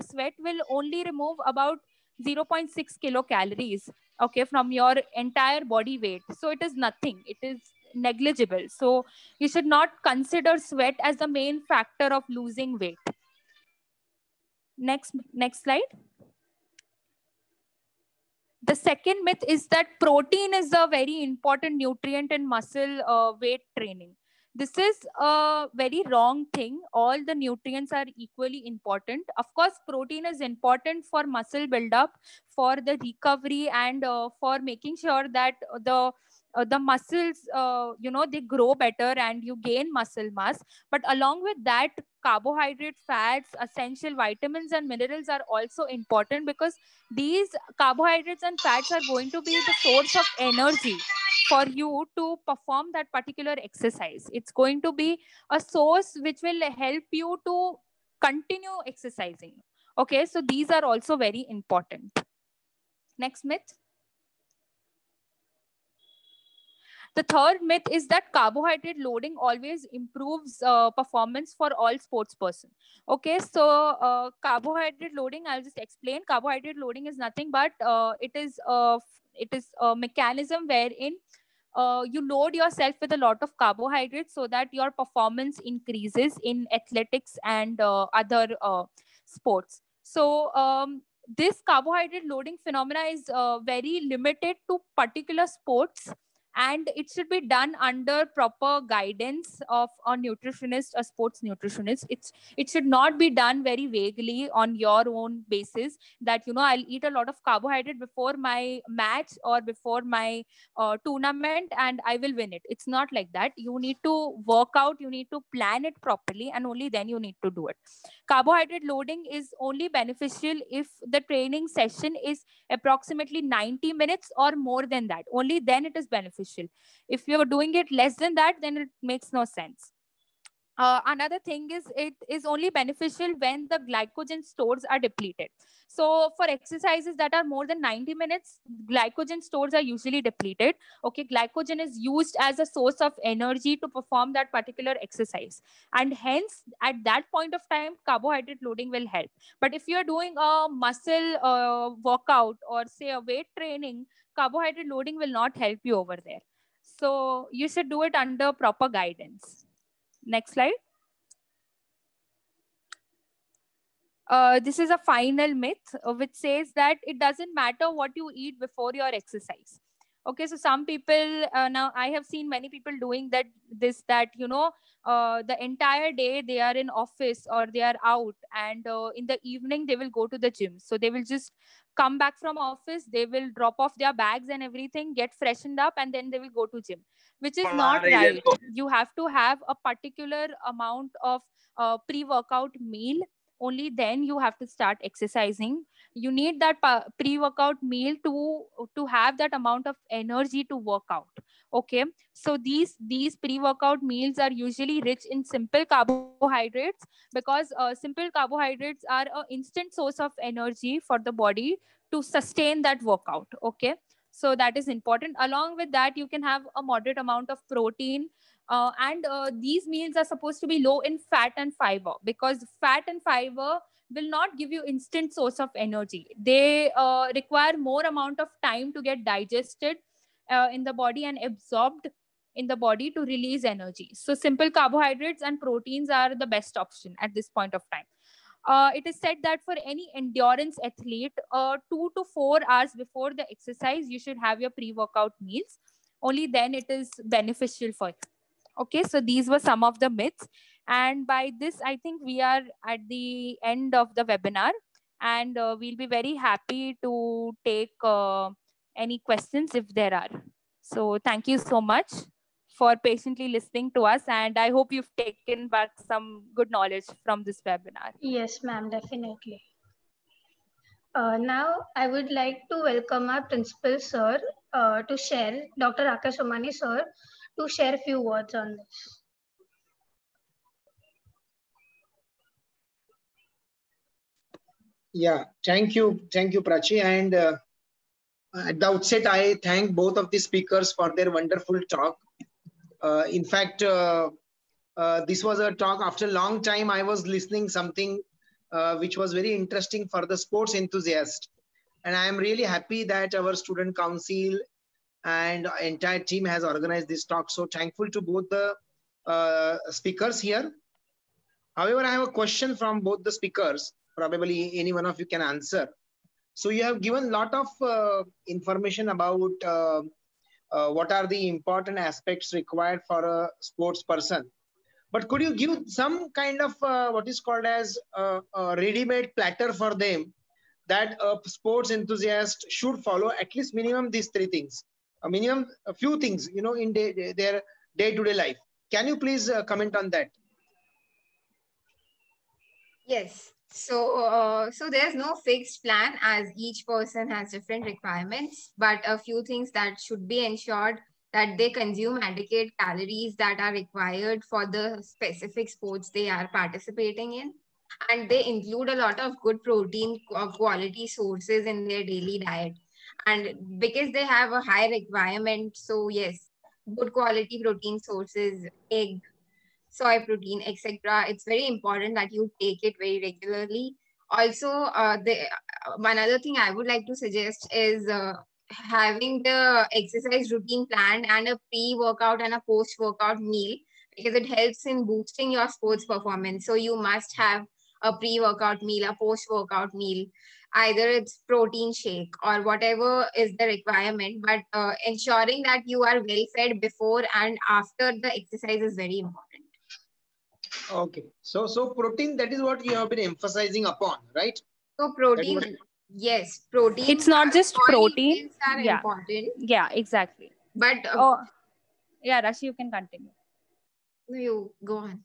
sweat will only remove about 0.6 kilocalories, okay, from your entire body weight. So it is nothing. It is negligible. So you should not consider sweat as the main factor of losing weight. Next slide. The second myth is that protein is a very important nutrient in muscle weight training. This is a very wrong thing. All the nutrients are equally important. Of course, protein is important for muscle buildup, for the recovery, and for making sure that the muscles, they grow better and you gain muscle mass. But along with that, carbohydrate, fats, essential vitamins and minerals are also important, because these carbohydrates and fats are going to be the source of energy for you to perform that particular exercise. It's going to be a source which will help you to continue exercising. Okay, so these are also very important. Next myth. The third myth is that carbohydrate loading always improves performance for all sports person. Okay, so carbohydrate loading, I'll just explain. Carbohydrate loading is nothing but it is a mechanism wherein you load yourself with a lot of carbohydrates so that your performance increases in athletics and other sports. So this carbohydrate loading phenomena is very limited to particular sports, and it should be done under proper guidance of a nutritionist, a sports nutritionist. It should not be done very vaguely on your own basis that, I'll eat a lot of carbohydrate before my match or before my tournament and I will win it. It's not like that. You need to work out, you need to plan it properly, and only then you need to do it. Carbohydrate loading is only beneficial if the training session is approximately 90 minutes or more than that. Only then it is beneficial. If you're doing it less than that, then it makes no sense. Another thing is it is only beneficial when the glycogen stores are depleted. So for exercises that are more than 90 minutes, glycogen stores are usually depleted. Okay, glycogen is used as a source of energy to perform that particular exercise, and hence at that point of time carbohydrate loading will help. But if you're doing a muscle workout or say a weight training, carbohydrate loading will not help you over there. So you should do it under proper guidance. Next slide. This is a final myth which says that it doesn't matter what you eat before your exercise. Okay, so some people, now I have seen many people doing that, the entire day they are in office or they are out, and in the evening they will go to the gym. So they will just come back from office, they will drop off their bags and everything, get freshened up, and then they will go to gym, which is not right. You have to have a particular amount of pre-workout meal. Only then you have to start exercising. You need that pre-workout meal to have that amount of energy to work out. Okay, so these pre-workout meals are usually rich in simple carbohydrates, because simple carbohydrates are an instant source of energy for the body to sustain that workout. Okay, so that is important. Along with that, you can have a moderate amount of protein, and these meals are supposed to be low in fat and fiber, because fat and fiber will not give you instant source of energy. They require more amount of time to get digested in the body and absorbed in the body to release energy. So simple carbohydrates and proteins are the best option at this point of time. It is said that for any endurance athlete, 2 to 4 hours before the exercise, you should have your pre-workout meals. Only then it is beneficial for you. Okay, so these were some of the myths. And by this, I think we are at the end of the webinar, and we'll be very happy to take any questions if there are. So thank you so much for patiently listening to us, and I hope you've taken back some good knowledge from this webinar. Yes, ma'am, definitely. Now, I would like to welcome our principal, sir, to share, Dr. Rakesh Somani, sir, to share a few words on this. Yeah, thank you, Prachi. And at the outset, I thank both of the speakers for their wonderful talk. In fact, this was a talk after a long time. I was listening something which was very interesting for the sports enthusiast. And I am really happy that our student council and entire team has organized this talk. So thankful to both the speakers here. However, I have a question from both the speakers. Probably any one of you can answer. So you have given a lot of information about what are the important aspects required for a sports person. But could you give some kind of what is called as a ready-made platter for them that a sports enthusiast should follow, at least minimum these three things, a few things, you know, in their day-to-day life. Can you please comment on that? Yes. So there's no fixed plan, as each person has different requirements, but a few things that should be ensured that they consume adequate calories that are required for the specific sports they are participating in. And they include a lot of good protein quality sources in their daily diet. And because they have a high requirement, so yes, good quality protein sources, egg, soy protein, etc. It's very important that you take it very regularly. Also, one other thing I would like to suggest is having the exercise routine planned and a pre-workout and a post-workout meal, because it helps in boosting your sports performance. So you must have a pre-workout meal, a post-workout meal. Either it's protein shake or whatever is the requirement, but ensuring that you are well fed before and after the exercise is very important. Okay, so protein, that is what you have been emphasizing upon, right? So protein, yes, protein. It's not just protein. Are important. Yeah, exactly. But yeah, Rashi, you can continue. You go on.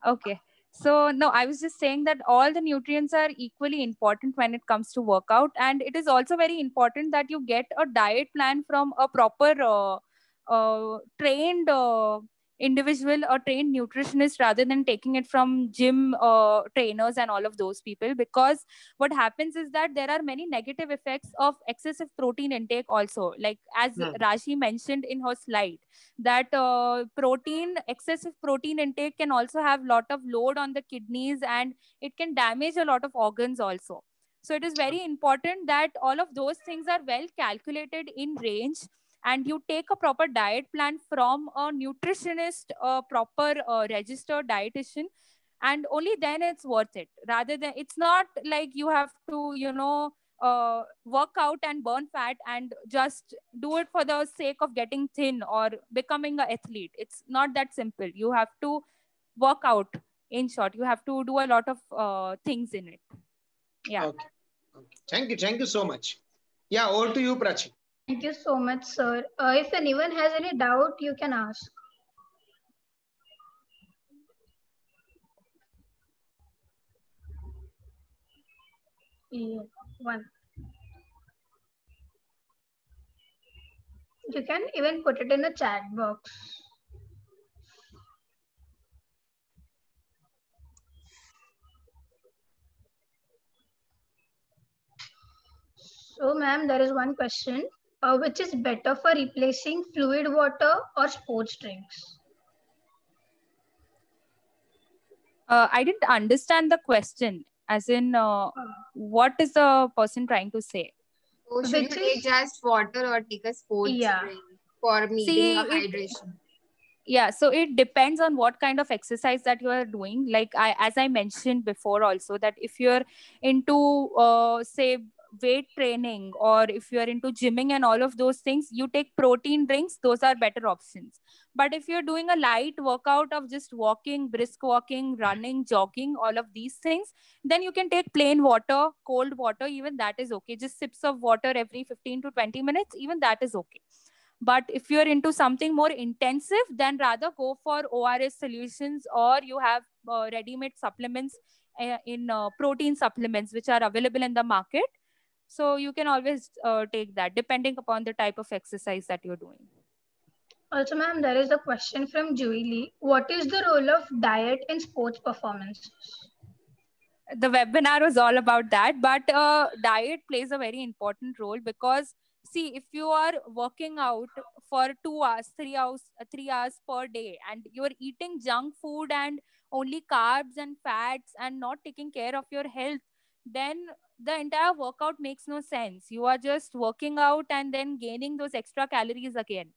Okay. So no, I was just saying that all the nutrients are equally important when it comes to workout, and it is also very important that you get a diet plan from a proper trained individual or trained nutritionist rather than taking it from gym trainers and all of those people, because what happens is that there are many negative effects of excessive protein intake also, like as Rashi mentioned in her slide, that excessive protein intake can also have lot of load on the kidneys, and it can damage a lot of organs also. So it is very important that all of those things are well calculated in range, and you take a proper diet plan from a nutritionist, a proper registered dietitian, and only then it's worth it. Rather than, it's not like you have to, work out and burn fat and just do it for the sake of getting thin or becoming an athlete. It's not that simple. You have to work out. In short, you have to do a lot of things in it. Yeah. Okay. Thank you so much. Yeah, over to you, Prachi. Thank you so much, sir. If anyone has any doubt, you can ask. Yeah, one. You can even put it in the chat box. So, ma'am, there is one question. Which is better for replacing fluid water or sports drinks? I didn't understand the question. As in, what is the person trying to say? So should you take just water or take a sports drink for meeting a hydration? Yeah, so it depends on what kind of exercise that you are doing. Like as I mentioned before also, that if you're into, say, weight training, or if you're into gymming and all of those things, you take protein drinks. Those are better options. But if you're doing a light workout of just walking, brisk walking, running, jogging, all of these things, then you can take plain water, cold water, even that is okay. Just sips of water every 15 to 20 minutes, even that is okay. But if you're into something more intensive, then rather go for ORS solutions, or you have ready-made supplements in protein supplements, which are available in the market. So you can always take that depending upon the type of exercise that you're doing. Also, ma'am, there is a question from Julie. What is the role of diet in sports performances? The webinar was all about that, but diet plays a very important role, because see, if you are working out for 2 hours, 3 hours, 3 hours per day, and you're eating junk food and only carbs and fats and not taking care of your health, then the entire workout makes no sense. You are just working out and then gaining those extra calories again.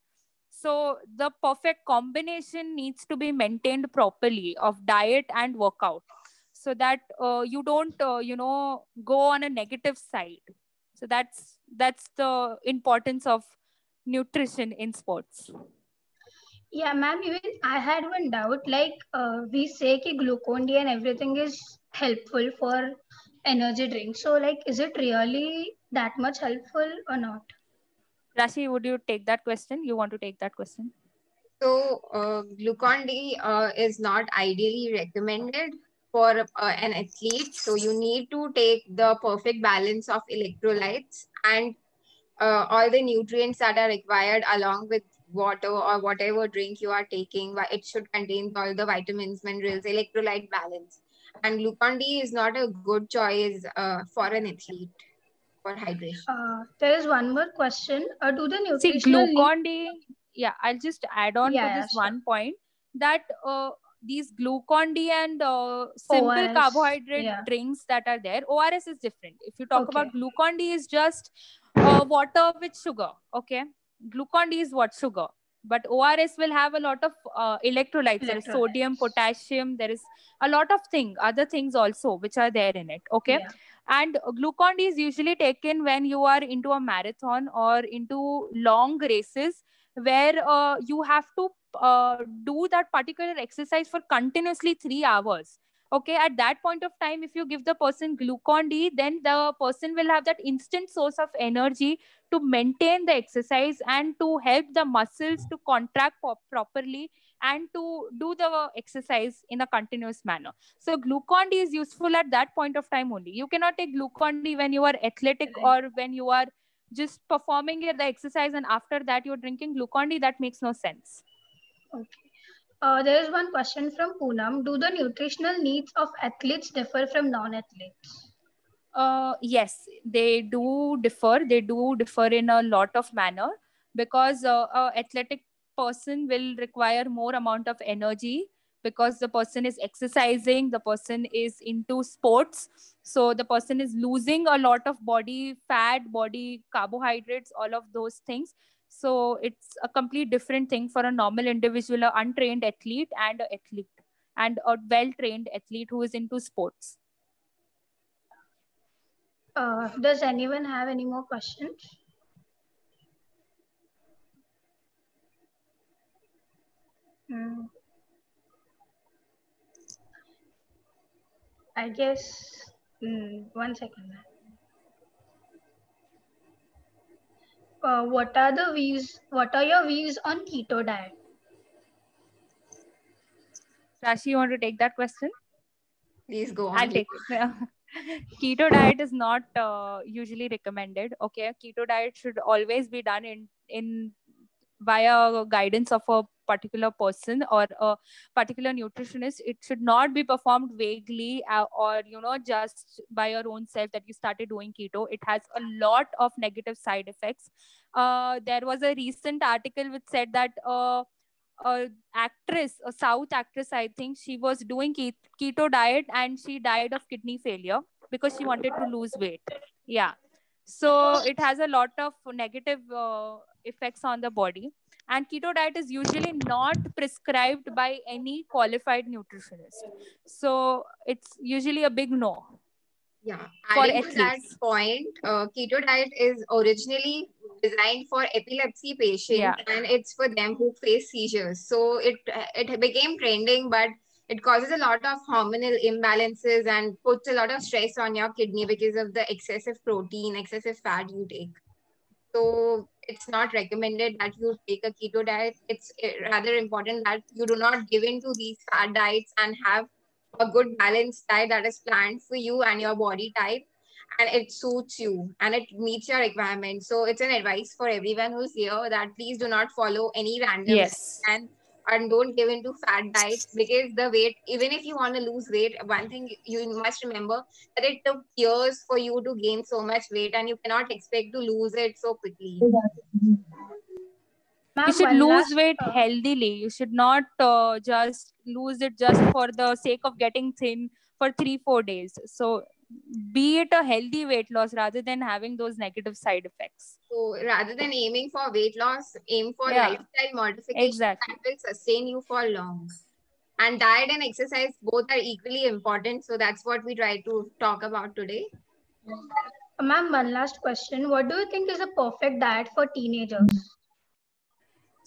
So the perfect combination needs to be maintained properly of diet and workout, so that you don't go on a negative side. So that's the importance of nutrition in sports. Yeah, ma'am, even I had one doubt. Like, we say ki Glucon-D and everything is helpful for energy drinks. So, like, is it really that much helpful or not? Rashi, would you take that question? You want to take that question? So, Glucon-D is not ideally recommended for an athlete. So, you need to take the perfect balance of electrolytes and all the nutrients that are required along with water or whatever drink you are taking. It should contain all the vitamins, minerals, electrolyte balance. And Glucon-D is not a good choice for an athlete for hydration. There is one more question. Do the nutritional... See, Glucon-D, yeah, I'll just add on to this one point, that these Glucon-D and simple ORS, carbohydrate drinks that are there, ORS is different. If you talk about Glucon-D, is just water with sugar. Okay, Glucon-D is what? Sugar. But ORS will have a lot of electrolytes. There is sodium, potassium. There is a lot of other things also which are there in it. Okay. Yeah. And Glucon-D is usually taken when you are into a marathon or into long races, where you have to do that particular exercise for continuously 3 hours. Okay, at that point of time, if you give the person Glucon-D, then the person will have that instant source of energy to maintain the exercise and to help the muscles to contract properly and to do the exercise in a continuous manner. So Glucon-D is useful at that point of time only. You cannot take Glucon-D when you are athletic or when you are just performing the exercise and after that you're drinking Glucon-D. That makes no sense. Okay. There is one question from Poonam. Do the nutritional needs of athletes differ from non-athletes? Yes, they do differ. They do differ in a lot of manner, because a athletic person will require more amount of energy, because the person is exercising, the person is into sports, so the person is losing a lot of body fat, body carbohydrates, all of those things. So it's a complete different thing for a normal individual, an untrained athlete, and a well-trained athlete who is into sports. Does anyone have any more questions? I guess, one second. What are your views on keto diet? Rashi, you want to take that question? Please go on. I'll take it. Keto diet is not usually recommended. Okay, keto diet should always be done in via guidance of a particular person or a particular nutritionist. It should not be performed vaguely or just by your own self that you started doing keto. It has a lot of negative side effects. There was a recent article which said that a South actress, I think, she was doing keto diet and she died of kidney failure because she wanted to lose weight. Yeah. So it has a lot of negative effects on the body. And keto diet is usually not prescribed by any qualified nutritionist. So it's usually a big no. Yeah, for adding to that athletes. point, keto diet is originally designed for epilepsy patients, and it's for them who face seizures. So it became trending, but it causes a lot of hormonal imbalances and puts a lot of stress on your kidney because of the excessive protein, excessive fat you take. So it's not recommended that you take a keto diet. It's rather important that you do not give in to these fat diets and have a good balanced diet that is planned for you and your body type, and it suits you and it meets your requirements. So it's an advice for everyone who's here that please do not follow any random and don't give into fat diets, because the weight, even if you want to lose weight, one thing you must remember that it took years for you to gain so much weight and you cannot expect to lose it so quickly. You should lose weight healthily. You should not just lose it just for the sake of getting thin for 3-4 days. So be it a healthy weight loss rather than having those negative side effects. So rather than aiming for weight loss, aim for lifestyle modification that will sustain you for long. And diet and exercise both are equally important. So that's what we try to talk about today. Ma'am, one last question. What do you think is a perfect diet for teenagers?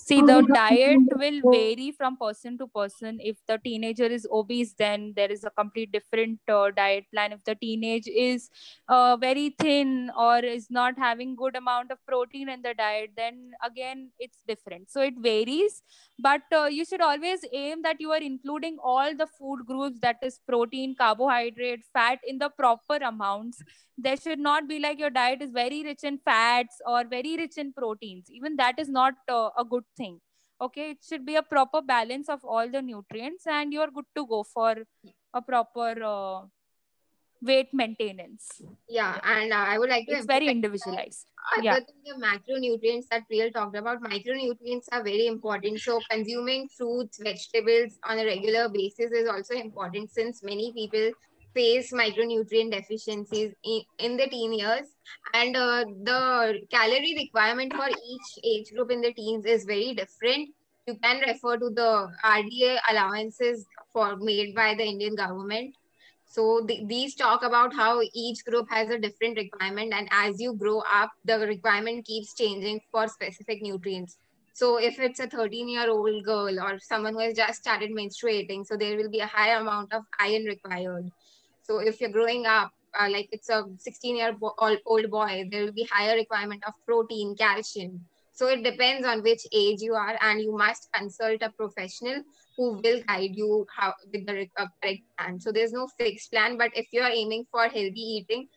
See, the diet will vary from person to person. If the teenager is obese, then there is a complete different diet plan. If the teenage is very thin or is not having good amount of protein in the diet, then again, it's different. So it varies, but you should always aim that you are including all the food groups, that is protein, carbohydrate, fat, in the proper amounts. There should not be like your diet is very rich in fats or very rich in proteins. Even that is not a good thing. Okay, it should be a proper balance of all the nutrients and you're good to go for a proper weight maintenance. Yeah, and I would like to it's very individualized. Other than the macronutrients that Priyal talked about, micronutrients are very important. So consuming fruits, vegetables on a regular basis is also important, since many people face micronutrient deficiencies in the teen years, and the calorie requirement for each age group in the teens is very different. You can refer to the RDA allowances made by the Indian government. So these talk about how each group has a different requirement, and as you grow up, the requirement keeps changing for specific nutrients. So if it's a 13-year-old girl or someone who has just started menstruating, so there will be a higher amount of iron required. So if you're growing up, like it's a 16-year-old boy, there will be higher requirement of protein, calcium. So it depends on which age you are, and you must consult a professional who will guide you with the correct plan. So there's no fixed plan, but if you're aiming for healthy eating,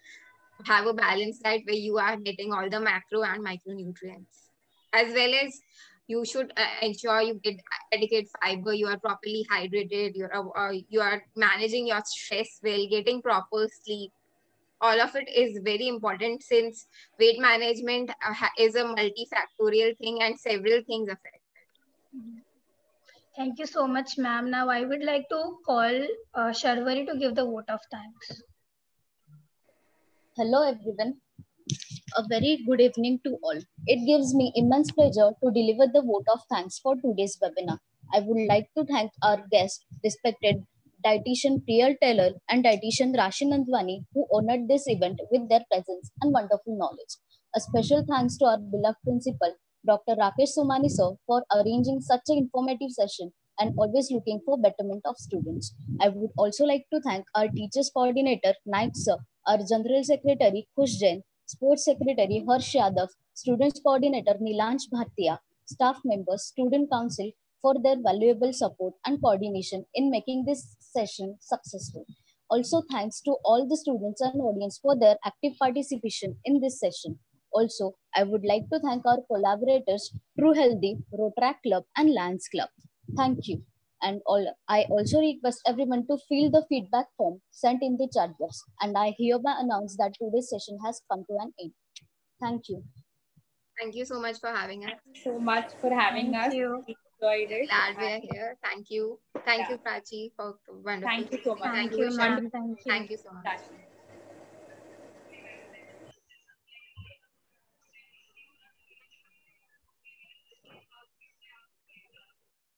have a balanced diet where you are getting all the macro and micronutrients. As well as you should ensure you get adequate fiber, you are properly hydrated, you are managing your stress well, getting proper sleep. All of it is very important, since weight management is a multifactorial thing and several things affect. Thank you so much, ma'am. Now I would like to call Sharvari to give the vote of thanks. Hello everyone. A very good evening to all. It gives me immense pleasure to deliver the vote of thanks for today's webinar. I would like to thank our guest, respected dietitian Priyal Taylor and dietitian Rashi Nandwani, who honored this event with their presence and wonderful knowledge. A special thanks to our beloved principal, Dr. Rakesh Somani sir, for arranging such an informative session and always looking for betterment of students. I would also like to thank our teachers coordinator, Naik sir, our General Secretary, Khush Jain, Sports Secretary, Harsh Yadav, Students Coordinator, Nilansh Bhartiya, staff members, Student Council for their valuable support and coordination in making this session successful. Also, thanks to all the students and audience for their active participation in this session. Also, I would like to thank our collaborators, True Healthy, Rotaract Club, and Lions Club. Thank you. And I also request everyone to fill the feedback form sent in the chat box. And I hereby announce that today's session has come to an end. Thank you. Thank you so much for having us. Thank you so much for having us. Thank you. We enjoyed it. Glad we are here. Thank you. Thank you, Prachi, for wonderful. Thank you so much. Thank you, ma'am. Thank you. Thank you so much. Prachi.